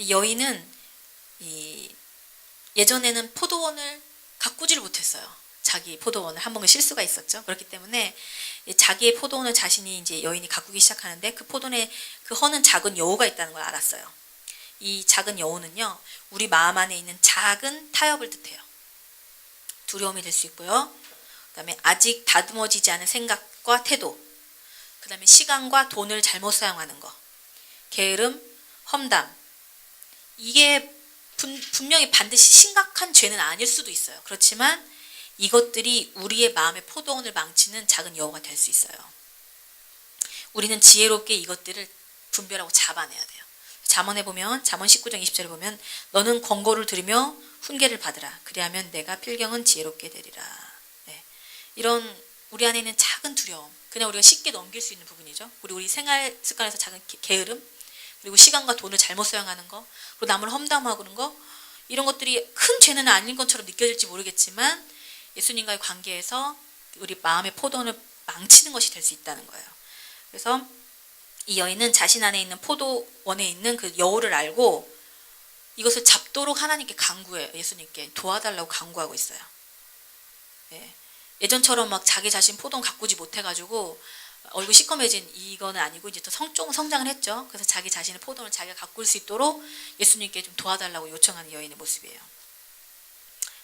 여인은 예전에는 포도원을 가꾸지를 못했어요. 자기 포도원을 한 번은 실수가 있었죠. 그렇기 때문에 자기의 포도원을 자신이 이제 여인이 가꾸기 시작하는데 그 포도원에 그 허는 작은 여우가 있다는 걸 알았어요. 이 작은 여우는요, 우리 마음 안에 있는 작은 타협을 뜻해요. 두려움이 될 수 있고요. 그 다음에 아직 다듬어지지 않은 생각과 태도, 그 다음에 시간과 돈을 잘못 사용하는 거, 게으름, 험담. 이게 분명히 반드시 심각한 죄는 아닐 수도 있어요. 그렇지만 이것들이 우리의 마음의 포도원을 망치는 작은 여우가 될 수 있어요. 우리는 지혜롭게 이것들을 분별하고 잡아내야 돼요. 잠언에 보면 잠언 19장 20절에 보면 너는 권고를 들으며 훈계를 받으라. 그리하면 내가 필경은 지혜롭게 되리라. 이런 우리 안에 있는 작은 두려움, 그냥 우리가 쉽게 넘길 수 있는 부분이죠. 우리 생활 습관에서 작은 게으름, 그리고 시간과 돈을 잘못 사용하는 거, 그리고 남을 험담하고 그런 거, 이런 것들이 큰 죄는 아닌 것처럼 느껴질지 모르겠지만 예수님과의 관계에서 우리 마음의 포도원을 망치는 것이 될 수 있다는 거예요. 그래서 이 여인은 자신 안에 있는 포도원에 있는 그 여우를 알고 이것을 잡도록 하나님께 간구해요. 예수님께 도와달라고 간구하고 있어요. 예전처럼 막 자기 자신 포도원 가꾸지 못해가지고 얼굴 시커매진 이거는 아니고 이제 또 성장을 했죠. 그래서 자기 자신의 포도원을 자기가 가꿀 수 있도록 예수님께 좀 도와달라고 요청하는 여인의 모습이에요.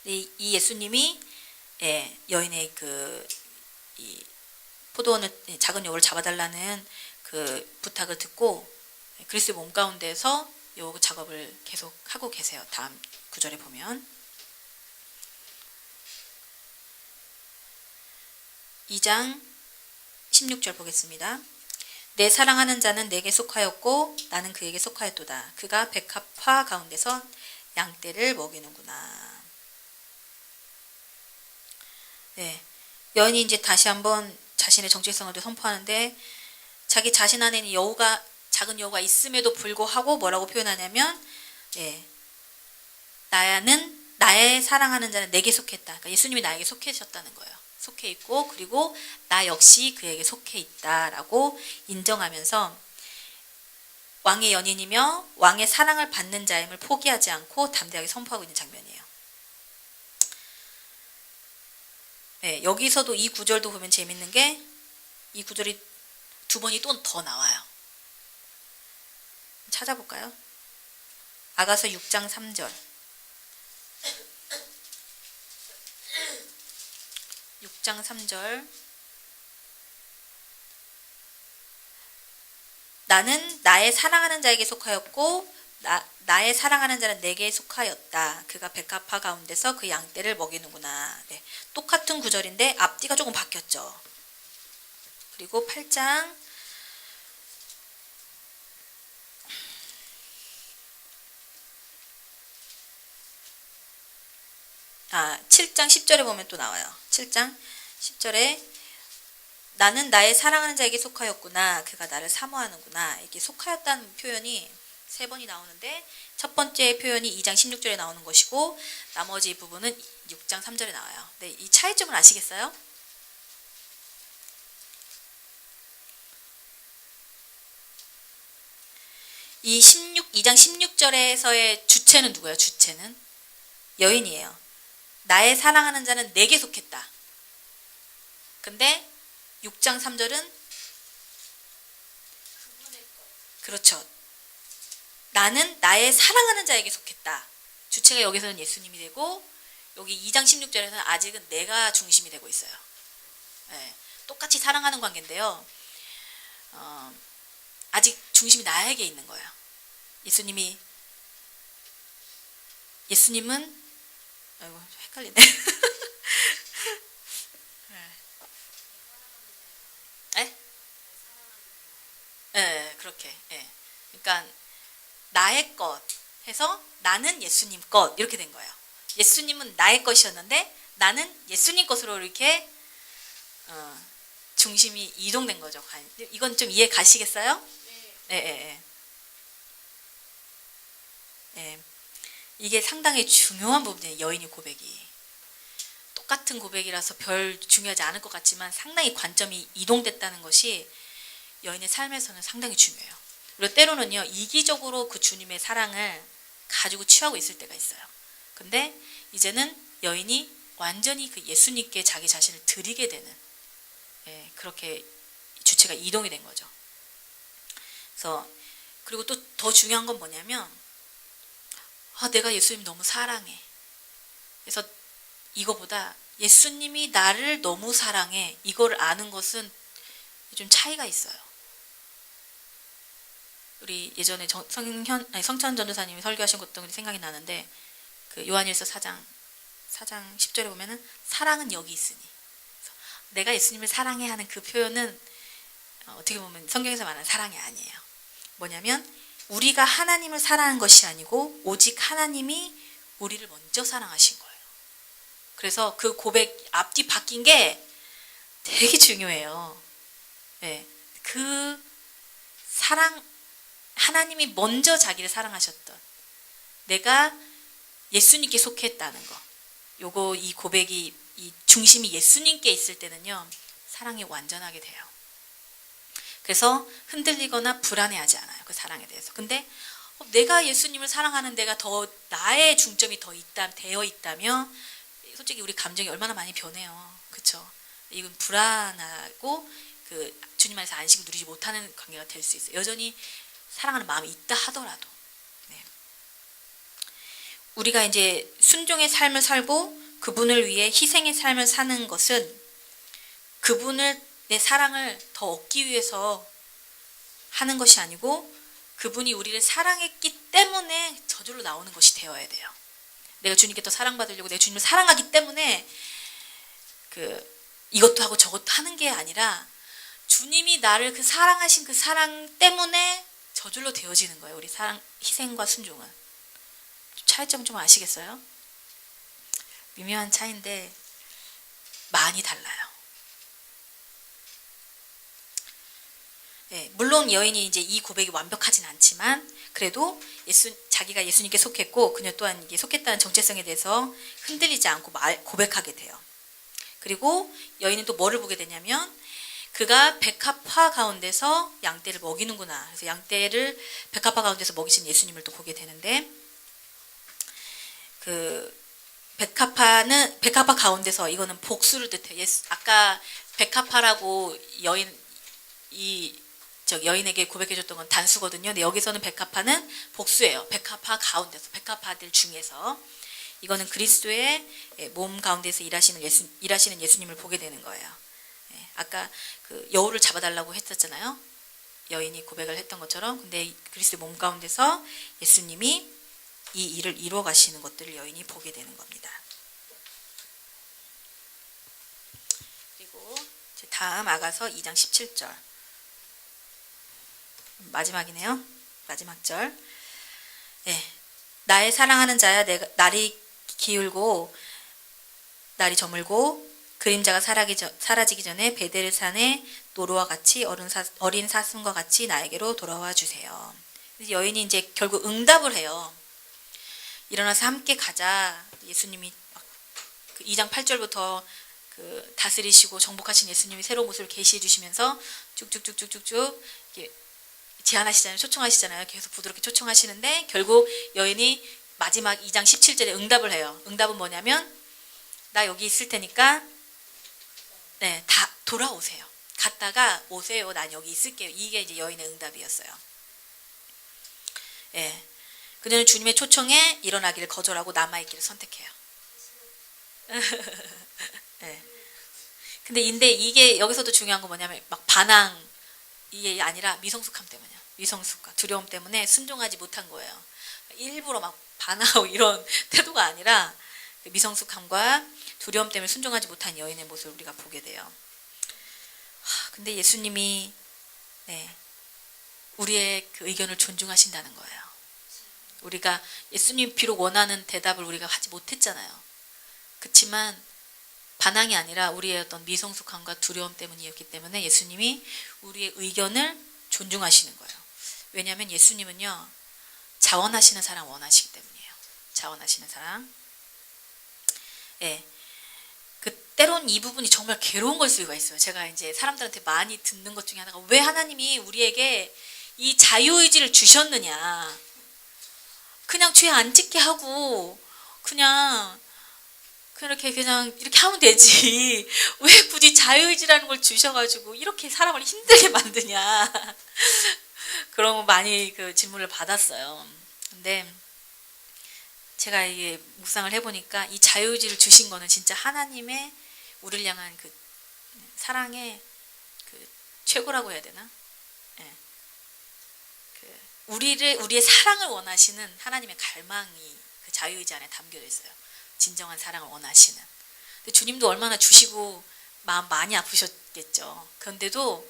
이 예수님이 여인의 이 포도원을 작은 여우를 잡아달라는 그 부탁을 듣고 그리스도의 몸 가운데서 요 작업을 계속 하고 계세요. 다음 구절에 보면 2장 16절 보겠습니다. 내 사랑하는 자는 내게 속하였고 나는 그에게 속하였도다. 그가 백합화 가운데서 양떼를 먹이는구나. 여인이 이제 다시 한번 자신의 정체성을 선포하는데 자기 자신 안에 있는 작은 여우가 있음에도 불구하고 뭐라고 표현하냐면 나의 사랑하는 자는 내게 속했다. 그러니까 예수님이 나에게 속해셨다는 거예요. 속해 있고 그리고 나 역시 그에게 속해 있다라고 인정하면서 왕의 연인이며 왕의 사랑을 받는 자임을 포기하지 않고 담대하게 선포하고 있는 장면이에요. 여기서도 이 구절도 보면 재밌는 게 이 구절이 두 번이 또 더 나와요. 찾아볼까요? 아가서 6장 3절 6장 3절 나는 나의 사랑하는 자에게 속하였고 나의 사랑하는 자는 내게 속하였다. 그가 백합화 가운데서 그 양떼를 먹이는구나. 네, 똑같은 구절인데 앞뒤가 조금 바뀌었죠. 그리고 8장 7장 10절에 보면 또 나와요. 7장 10절에 나는 나의 사랑하는 자에게 속하였구나. 그가 나를 사모하는구나. 이게 속하였다는 표현이 3번이 나오는데 첫 번째 표현이 2장 16절에 나오는 것이고 나머지 부분은 6장 3절에 나와요. 네, 이 차이점을 아시겠어요? 이 2장 16절에서의 주체는 누구예요? 주체는 여인이에요. 나의 사랑하는 자는 내게 속했다. 근데 6장 3절은 그렇죠. 나는 나의 사랑하는 자에게 속했다. 주체가 여기서는 예수님이 되고 여기 2장 16절에서는 아직은 내가 중심이 되고 있어요. 네, 똑같이 사랑하는 관계인데요. 아직 중심이 나에게 있는 거예요. 예수님은 아이고 헷갈리네. 네? 네, 그렇게. 네. 그러니까 나의 것 해서 나는 예수님 것 이렇게 된 거예요. 예수님은 나의 것이었는데 나는 예수님 것으로 이렇게 중심이 이동된 거죠. 이건 좀 이해 가시겠어요? 네. 네. 네. 이게 상당히 중요한 부분이에요. 여인의 고백이. 똑같은 고백이라서 별 중요하지 않을 것 같지만 상당히 관점이 이동됐다는 것이 여인의 삶에서는 상당히 중요해요. 그리고 때로는요, 이기적으로 그 주님의 사랑을 가지고 취하고 있을 때가 있어요. 근데 이제는 여인이 완전히 그 예수님께 자기 자신을 드리게 되는, 그렇게 주체가 이동이 된 거죠. 그래서, 그리고 또 더 중요한 건 뭐냐면, 내가 예수님 너무 사랑해. 그래서 이거보다 예수님이 나를 너무 사랑해. 이걸 아는 것은 좀 차이가 있어요. 우리 예전에 성찬 전도사님이 설교하신 것도 생각이 나는데 그 요한일서 4장 10절에 보면은 사랑은 여기 있으니 내가 예수님을 사랑해 하는 그 표현은 어떻게 보면 성경에서 말하는 사랑이 아니에요. 뭐냐면 우리가 하나님을 사랑한 것이 아니고 오직 하나님이 우리를 먼저 사랑하신 거예요. 그래서 그 고백 앞뒤 바뀐 게 되게 중요해요. 네, 그 사랑 하나님이 먼저 자기를 사랑하셨던 내가 예수님께 속했다는 거. 요거 이 고백이 이 중심이 예수님께 있을 때는요. 사랑이 완전하게 돼요. 그래서 흔들리거나 불안해하지 않아요. 그 사랑에 대해서. 근데 내가 예수님을 사랑하는 데가 더 나의 중점이 더 되어 있다면 솔직히 우리 감정이 얼마나 많이 변해요. 그렇죠? 이건 불안하고 그 주님 안에서 안식을 누리지 못하는 관계가 될 수 있어요. 여전히 사랑하는 마음이 있다 하더라도. 네. 우리가 이제 순종의 삶을 살고 그분을 위해 희생의 삶을 사는 것은 그분을 내 사랑을 더 얻기 위해서 하는 것이 아니고 그분이 우리를 사랑했기 때문에 저절로 나오는 것이 되어야 돼요. 내가 주님께 더 사랑받으려고 내가 주님을 사랑하기 때문에 이것도 하고 저것도 하는 게 아니라 주님이 나를 그 사랑하신 그 사랑 때문에 저절로 되어지는 거예요. 우리 사랑, 희생과 순종은. 차이점 좀 아시겠어요? 미묘한 차이인데 많이 달라요. 네, 물론 여인이 이제 이 고백이 완벽하진 않지만 그래도 자기가 예수님께 속했고 그녀 또한 이게 속했다는 정체성에 대해서 흔들리지 않고 고백하게 돼요. 그리고 여인은 또 뭐를 보게 되냐면 그가 백합화 가운데서 양떼를 먹이는구나. 그래서 양떼를 백합화 가운데서 먹이신 예수님을 또 보게 되는데 그 백합화 가운데서 이거는 복수를 뜻해요. 아까 백합화라고 여인에게 고백해줬던 건 단수거든요. 근데 여기서는 백합화는 복수예요. 백합화 가운데서, 백합화들 중에서 이거는 그리스도의 몸 가운데서 일하시는 예수님을 보게 되는 거예요. 아까 그 여우를 잡아달라고 했었잖아요. 여인이 고백을 했던 것처럼. 근데 그리스도의 몸 가운데서 예수님이 이 일을 이루어 가시는 것들을 여인이 보게 되는 겁니다. 그리고 다음 아가서 2장 17절 마지막이네요. 마지막 절. 네. 나의 사랑하는 자야, 날이 기울고 날이 저물고 그림자가 사라지기 전에 베델산의 노루와 같이 어린 사슴과 같이 나에게로 돌아와 주세요. 여인이 이제 결국 응답을 해요. 일어나서 함께 가자. 예수님이 그 2장 8절부터 그 다스리시고 정복하신 예수님이 새로운 모습을 계시해 주시면서 쭉쭉쭉쭉쭉쭉 이렇게 제안하시잖아요. 초청하시잖아요. 계속 부드럽게 초청하시는데 결국 여인이 마지막 2장 17절에 응답을 해요. 응답은 뭐냐면 나 여기 있을 테니까 네, 다 돌아오세요. 갔다가 오세요. 난 여기 있을게요. 이게 이제 여인의 응답이었어요. 예. 그녀는 주님의 초청에 일어나기를 거절하고 남아있기를 선택해요. 예. 근데 이게 여기서도 중요한 건 뭐냐면 막 반항 이게 아니라 미성숙함 때문이야. 미성숙과 두려움 때문에 순종하지 못한 거예요. 일부러 막 반항하고 이런 태도가 아니라 미성숙함과 두려움 때문에 순종하지 못한 여인의 모습을 우리가 보게 돼요. 근데 예수님이 네, 우리의 그 의견을 존중하신다는 거예요. 우리가 예수님 비록 원하는 대답을 우리가 하지 못했잖아요. 그렇지만 반항이 아니라 우리의 어떤 미성숙함과 두려움 때문이었기 때문에 예수님이 우리의 의견을 존중하시는 거예요. 왜냐하면 예수님은요 자원하시는 사랑 원하시기 때문이에요. 자원하시는 사랑. 예. 그 때론 이 부분이 정말 괴로운 걸 수가 있어요. 제가 이제 사람들한테 많이 듣는 것 중에 하나가 왜 하나님이 우리에게 이 자유의지를 주셨느냐. 그냥 죄 안 짓게 하고 그냥 이렇게 하면 되지. 왜 굳이 자유의지라는 걸 주셔가지고 이렇게 사람을 힘들게 만드냐. 그런 거 많이 그 질문을 받았어요. 근데 제가 이게 묵상을 해보니까 이 자유의지를 주신 거는 진짜 하나님의 우리를 향한 그 사랑의 그 최고라고 해야 되나? 예. 우리의 사랑을 원하시는 하나님의 갈망이 그 자유의지 안에 담겨져 있어요. 진정한 사랑을 원하시는. 근데 주님도 얼마나 주시고 마음 많이 아프셨겠죠. 그런데도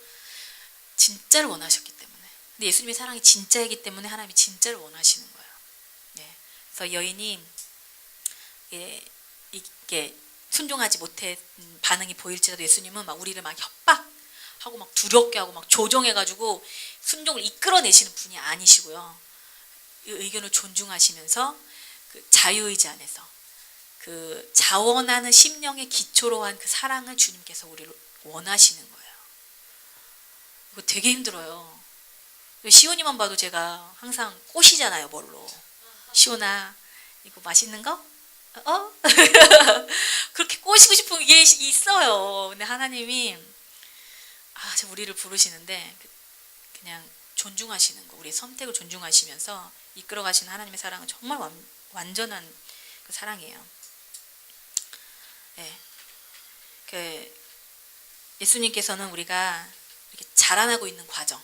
진짜를 원하셨기 때문에. 근데 예수님의 사랑이 진짜이기 때문에 하나님이 진짜를 원하시는 거예요. 네. 그래서 여인이 이게 순종하지 못해 반응이 보일지라도 예수님은 막 우리를 막 협박하고 막 두렵게 하고 막 조종해가지고 순종을 이끌어내시는 분이 아니시고요. 이 의견을 존중하시면서 그 자유의지 안에서 그 자원하는 심령의 기초로 한 그 사랑을 주님께서 우리를 원하시는 거예요. 이거 되게 힘들어요. 시온이만 봐도 제가 항상 꼬시잖아요, 뭘로. 시온아, 이거 맛있는 거? 그렇게 꼬시고 싶은 게 있어요. 근데 하나님이 우리를 부르시는데 그냥 존중하시는 거, 우리의 선택을 존중하시면서 이끌어가시는 하나님의 사랑은 정말 완전한 그 사랑이에요. 네. 예수님께서는 우리가 이렇게 자라나고 있는 과정,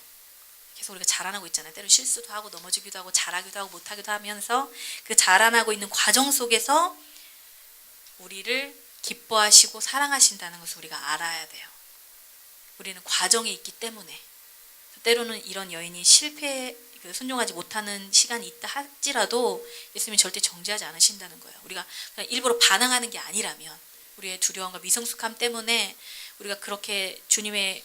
계속 우리가 자라나고 있잖아요. 때로 실수도 하고 넘어지기도 하고 잘하기도 하고 못하기도 하면서 그 자라나고 있는 과정 속에서 우리를 기뻐하시고 사랑하신다는 것을 우리가 알아야 돼요. 우리는 과정에 있기 때문에. 때로는 이런 여인이 순종하지 못하는 시간이 있다 할지라도 예수님이 절대 정죄하지 않으신다는 거예요. 우리가 그냥 일부러 반항하는 게 아니라면, 우리의 두려움과 미성숙함 때문에 우리가 그렇게 주님의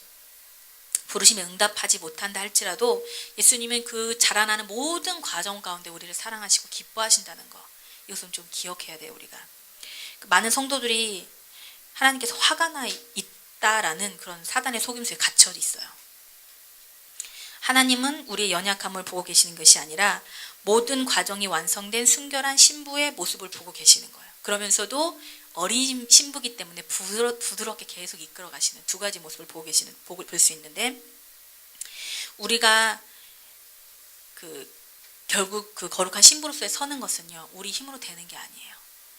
부르심에 응답하지 못한다 할지라도 예수님은 그 자라나는 모든 과정 가운데 우리를 사랑하시고 기뻐하신다는 거, 이것은 좀 기억해야 돼요. 우리가 많은 성도들이 하나님께서 화가 나 있다라는 그런 사단의 속임수에 갇혀 있어요. 하나님은 우리의 연약함을 보고 계시는 것이 아니라 모든 과정이 완성된 순결한 신부의 모습을 보고 계시는 거예요. 그러면서도 어린 신부기 때문에 부드럽게 계속 이끌어 가시는 두 가지 모습을 볼 수 있는데, 우리가 결국 그 거룩한 신부로서의 서는 것은요, 우리 힘으로 되는 게 아니에요.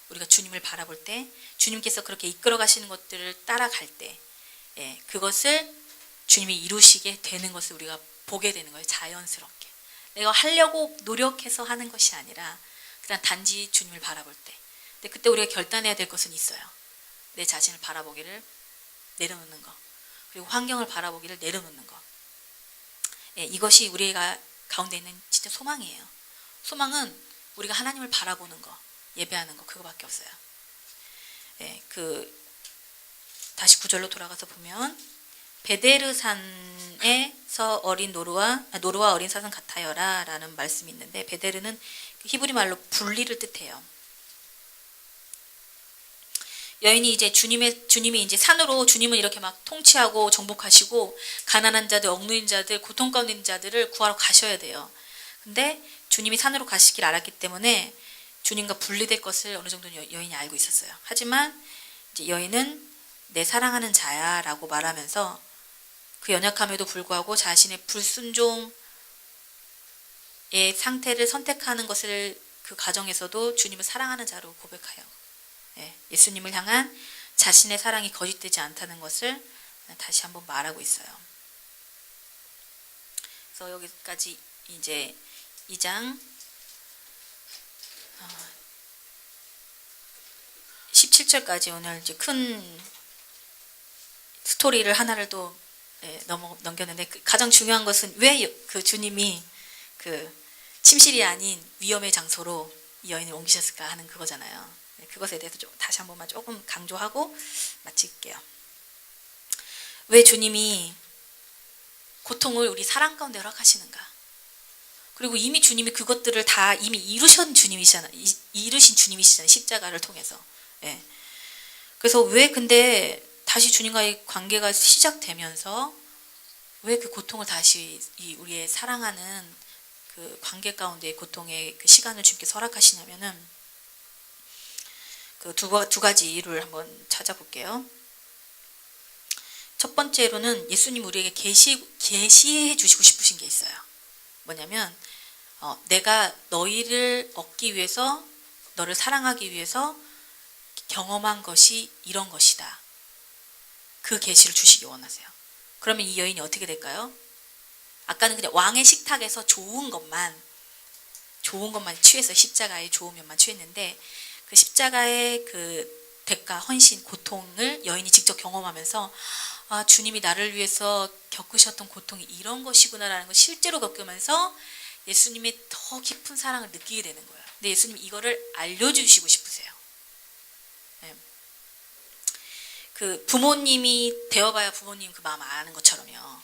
우리가 주님을 바라볼 때, 주님께서 그렇게 이끌어 가시는 것들을 따라갈 때, 그것을 주님이 이루시게 되는 것을 우리가 보게 되는 거예요. 자연스럽게. 내가 하려고 노력해서 하는 것이 아니라 그냥 단지 주님을 바라볼 때. 근데 그때 우리가 결단해야 될 것은 있어요. 내 자신을 바라보기를 내려놓는 거. 그리고 환경을 바라보기를 내려놓는 거. 예, 이것이 우리가 가운데 있는 진짜 소망이에요. 소망은 우리가 하나님을 바라보는 거, 예배하는 거, 그거밖에 없어요. 예, 다시 구절로 돌아가서 보면 베데르산에서 어린 노루와 어린 사슴 같아요라 라는 말씀이 있는데, 베데르는 히브리 말로 분리를 뜻해요. 여인이 이제 주님이 이제 산으로, 주님은 이렇게 막 통치하고 정복하시고 가난한 자들, 억누린 자들, 고통 가운데 있는 자들을 구하러 가셔야 돼요. 근데 주님이 산으로 가시길 알았기 때문에 주님과 분리될 것을 어느 정도 여인이 알고 있었어요. 하지만 이제 여인은 내 사랑하는 자야 라고 말하면서 그 연약함에도 불구하고 자신의 불순종의 상태를 선택하는 것을, 그 과정에서도 주님을 사랑하는 자로 고백하여 예수님을 향한 자신의 사랑이 거짓되지 않다는 것을 다시 한번 말하고 있어요. 그래서 여기까지 이제 2장 17절까지 오늘 이제 큰 스토리를 하나를 또 넘겼는데, 가장 중요한 것은 왜 그 주님이 그 침실이 아닌 위험의 장소로 이 여인을 옮기셨을까 하는 그거잖아요. 그것에 대해서 다시 한 번만 조금 강조하고 마칠게요. 왜 주님이 고통을 우리 사랑 가운데 허락하시는가? 그리고 이미 주님이 그것들을 다 이미 이루신 주님이시잖아요. 십자가를 통해서. 예. 그래서 왜 근데 다시 주님과의 관계가 시작되면서 왜 그 고통을 다시 우리의 사랑하는 그 관계 가운데 고통의 그 시간을 주님께서 허락하시냐면은 그 두 가지 이유를 한번 찾아볼게요. 첫 번째로는 예수님 우리에게 계시해 주시고 싶으신 게 있어요. 뭐냐면 내가 너희를 얻기 위해서, 너를 사랑하기 위해서 경험한 것이 이런 것이다. 그 계시를 주시기 원하세요. 그러면 이 여인이 어떻게 될까요? 아까는 그냥 왕의 식탁에서 좋은 것만 취해서, 십자가의 좋은 면만 취했는데, 그 십자가의 그 대가, 헌신, 고통을 여인이 직접 경험하면서 아, 주님이 나를 위해서 겪으셨던 고통이 이런 것이구나라는 걸 실제로 겪으면서 예수님의 더 깊은 사랑을 느끼게 되는 거예요. 근데 예수님이 이거를 알려주시고 싶으세요. 네. 그 부모님이 되어봐야 부모님 그 마음 아는 것처럼요.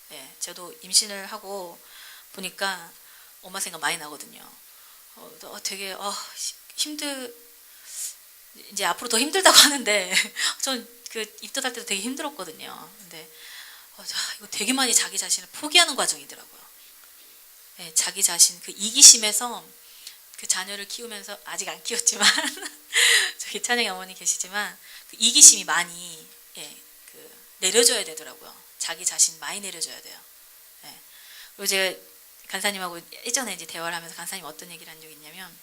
네, 저도 임신을 하고 보니까 엄마 생각 많이 나거든요. 되게 이제 앞으로 더 힘들다고 하는데 전 그 입덧할 때도 되게 힘들었거든요. 근데 이거 되게 많이 자기 자신을 포기하는 과정이더라고요. 네, 자기 자신 그 이기심에서 그 자녀를 키우면서, 아직 안 키웠지만 저기 찬영이 어머니 계시지만 그 이기심이 많이 그 내려줘야 되더라고요. 자기 자신 많이 내려줘야 돼요. 네. 그리고 제가 간사님하고 예전에 이제 대화를 하면서 간사님 어떤 얘기를 한 적이 있냐면,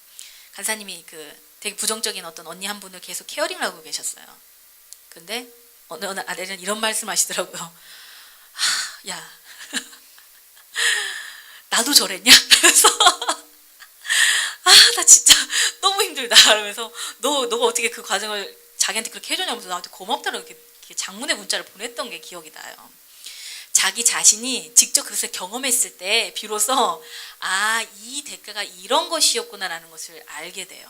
간사님이 그 되게 부정적인 어떤 언니 한 분을 계속 케어링을 하고 계셨어요. 근데 어느 아내는 이런 말씀하시더라고요. 야, 나도 저랬냐? 그래서 나 진짜 너무 힘들다. 그러면서 너가 어떻게 그 과정을 자기한테 그렇게 해줬냐면서 나한테 고맙다고 이렇게 장문의 문자를 보냈던 게 기억이 나요. 자기 자신이 직접 그것을 경험했을 때 비로소 이 대가가 이런 것이었구나라는 것을 알게 돼요.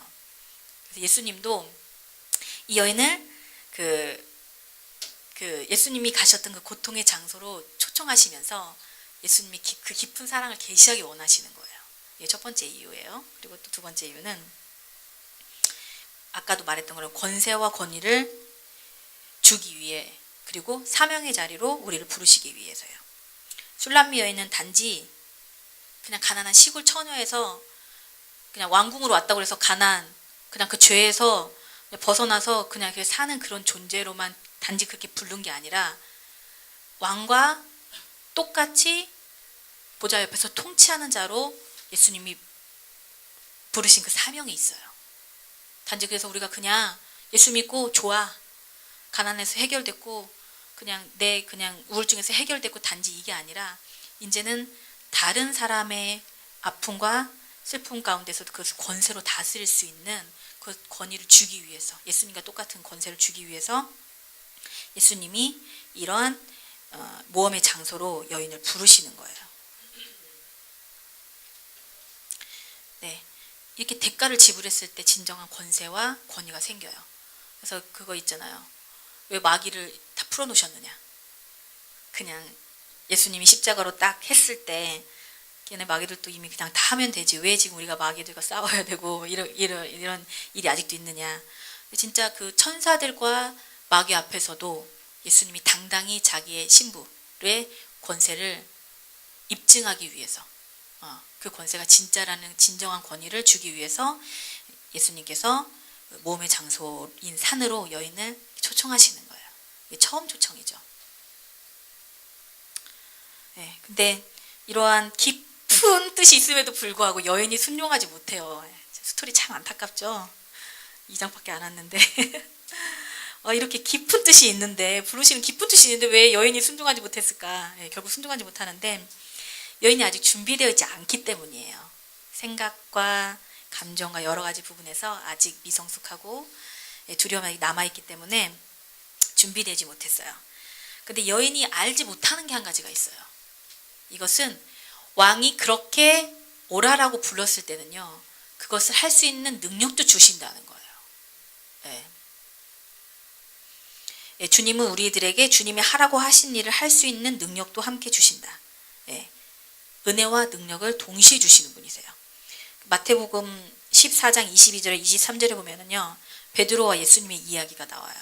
그래서 예수님도 이 여인을 그 예수님이 가셨던 그 고통의 장소로 초청하시면서 예수님이 그 깊은 사랑을 계시하기 원하시는 거예요. 이게 첫 번째 이유예요. 그리고 또 두 번째 이유는 아까도 말했던 것처럼 권세와 권위를 주기 위해, 그리고 사명의 자리로 우리를 부르시기 위해서요. 술람미 여인은 단지 그냥 가난한 시골 처녀에서 그냥 왕궁으로 왔다고 해서 그냥 그 죄에서 벗어나서 그냥 이렇게 사는 그런 존재로만 단지 그렇게 부른 게 아니라, 왕과 똑같이 보좌 옆에서 통치하는 자로 예수님이 부르신 그 사명이 있어요. 단지 그래서 우리가 그냥 예수 믿고 좋아, 가난해서 해결됐고 그냥 우울증에서 해결됐고 단지 이게 아니라, 이제는 다른 사람의 아픔과 슬픔 가운데서도 그것을 권세로 다스릴 수 있는 그 권위를 주기 위해서, 예수님과 똑같은 권세를 주기 위해서 예수님이 이러한 모험의 장소로 여인을 부르시는 거예요. 네, 이렇게 대가를 지불했을 때 진정한 권세와 권위가 생겨요. 그래서 그거 있잖아요. 왜 마귀를 다 풀어놓으셨느냐. 그냥 예수님이 십자가로 딱 했을 때 걔네 마귀들도 이미 그냥 다 하면 되지. 왜 지금 우리가 마귀들과 싸워야 되고 이런 일이 아직도 있느냐. 진짜 그 천사들과 마귀 앞에서도 예수님이 당당히 자기의 신부의 권세를 입증하기 위해서, 그 권세가 진짜라는 진정한 권위를 주기 위해서 예수님께서 모험의 장소인 산으로 여인을 초청하시는 거예요. 이게 처음 초청이죠. 네, 근데 이러한 깊은 뜻이 있음에도 불구하고 여인이 순종하지 못해요. 스토리 참 안타깝죠. 2장밖에 안 왔는데 이렇게 깊은 뜻이 있는데, 부르시는 깊은 뜻이 있는데 왜 여인이 순종하지 못했을까? 결국 순종하지 못하는데 여인이 아직 준비되어 있지 않기 때문이에요. 생각과 감정과 여러 가지 부분에서 아직 미성숙하고 두려움이 남아있기 때문에 준비되지 못했어요. 근데 여인이 알지 못하는 게 한 가지가 있어요. 이것은 왕이 그렇게 오라라고 불렀을 때는요, 그것을 할 수 있는 능력도 주신다는 거예요. 주님은 우리들에게 주님이 하라고 하신 일을 할 수 있는 능력도 함께 주신다. 은혜와 능력을 동시에 주시는 분이세요. 마태복음 14장 22절에 23절에 보면은요, 베드로와 예수님의 이야기가 나와요.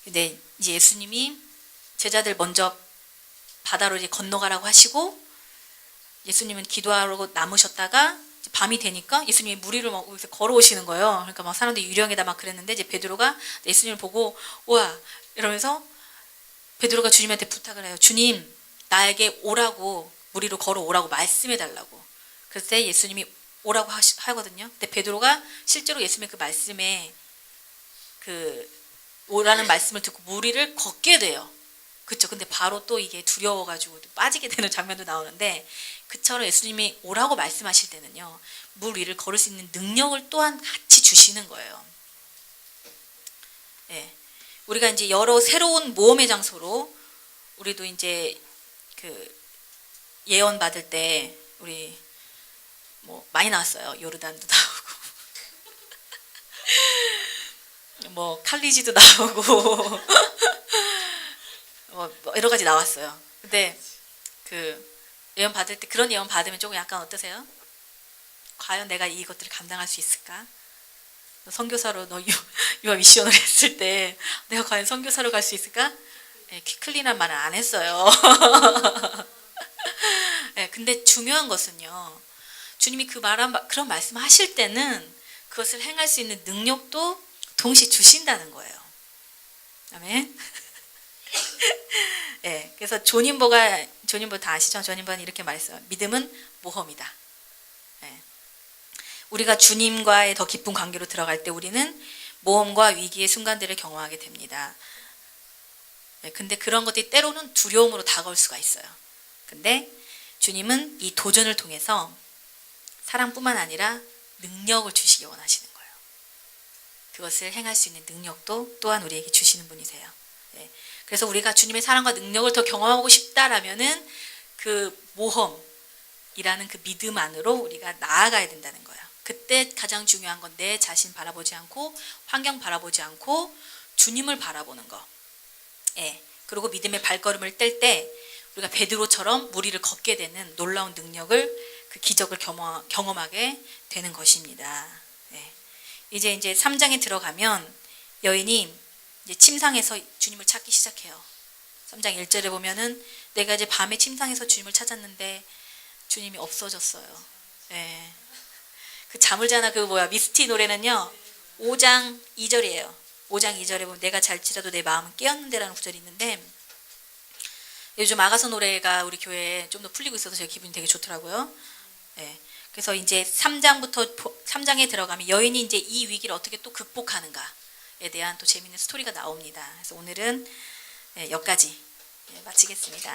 근데 이제 예수님이 제자들 먼저 바다로 이제 건너가라고 하시고, 예수님은 기도하러 남으셨다가 밤이 되니까 예수님이 물 위를 막 걸어오시는 거예요. 그러니까 막 사람들이 유령이다 막 그랬는데, 이제 베드로가 예수님을 보고 우와 이러면서 베드로가 주님한테 부탁을 해요. 주님, 나에게 오라고, 물 위로 걸어오라고 말씀해 달라고. 그럴 때 예수님이 오라고 하거든요. 근데 베드로가 실제로 예수님의 그 말씀에 그 오라는 말씀을 듣고 물 위를 걷게 돼요. 그렇죠. 근데 바로 또 이게 두려워가지고 빠지게 되는 장면도 나오는데, 그처럼 예수님이 오라고 말씀하실 때는요, 물 위를 걸을 수 있는 능력을 또한 같이 주시는 거예요. 우리가 이제 여러 새로운 모험의 장소로 우리도 이제 그 예언 받을 때 우리 뭐 많이 나왔어요. 요르단도 나오고 뭐 칼리지도 나오고 뭐 여러 가지 나왔어요. 근데 그 예언 받을 때 그런 예언 받으면 조금 약간 어떠세요? 과연 내가 이것들을 감당할 수 있을까? 너 선교사로 유아 미션을 했을 때 내가 과연 선교사로 갈 수 있을까? 퀵클리란 말을 안 했어요. 근데 중요한 것은요, 주님이 그런 말씀하실 때는 그것을 행할 수 있는 능력도 동시에 주신다는 거예요. 아멘. 그래서 존인보 다 아시죠? 존인보는 이렇게 말했어요. 믿음은 모험이다. 우리가 주님과의 더 깊은 관계로 들어갈 때 우리는 모험과 위기의 순간들을 경험하게 됩니다. 근데 그런 것들이 때로는 두려움으로 다가올 수가 있어요. 근데 주님은 이 도전을 통해서 사랑뿐만 아니라 능력을 주시기 원하시는 거예요. 그것을 행할 수 있는 능력도 또한 우리에게 주시는 분이세요. 그래서 우리가 주님의 사랑과 능력을 더 경험하고 싶다라면은 그 모험이라는 그 믿음 안으로 우리가 나아가야 된다는 거예요. 그때 가장 중요한 건 내 자신 바라보지 않고 환경 바라보지 않고 주님을 바라보는 거. 그리고 믿음의 발걸음을 뗄 때 우리가 베드로처럼 물 위를 걷게 되는 놀라운 능력을, 그 기적을 경험하게 되는 것입니다. 이제 3장에 들어가면 여인이 이제 침상에서 주님을 찾기 시작해요. 3장 1절에 보면은 내가 이제 밤에 침상에서 주님을 찾았는데 주님이 없어졌어요. 그 잠을 자나 미스티 노래는요, 5장 2절이에요. 5장 2절에 보면 내가 잘지라도 내 마음은 깨었는데라는 구절이 있는데, 요즘 아가서 노래가 우리 교회에 좀 더 풀리고 있어서 제 기분이 되게 좋더라고요. 그래서 이제 3장에 들어가면 여인이 이제 이 위기를 어떻게 또 극복하는가에 대한 또 재미있는 스토리가 나옵니다. 그래서 오늘은 여기까지 마치겠습니다.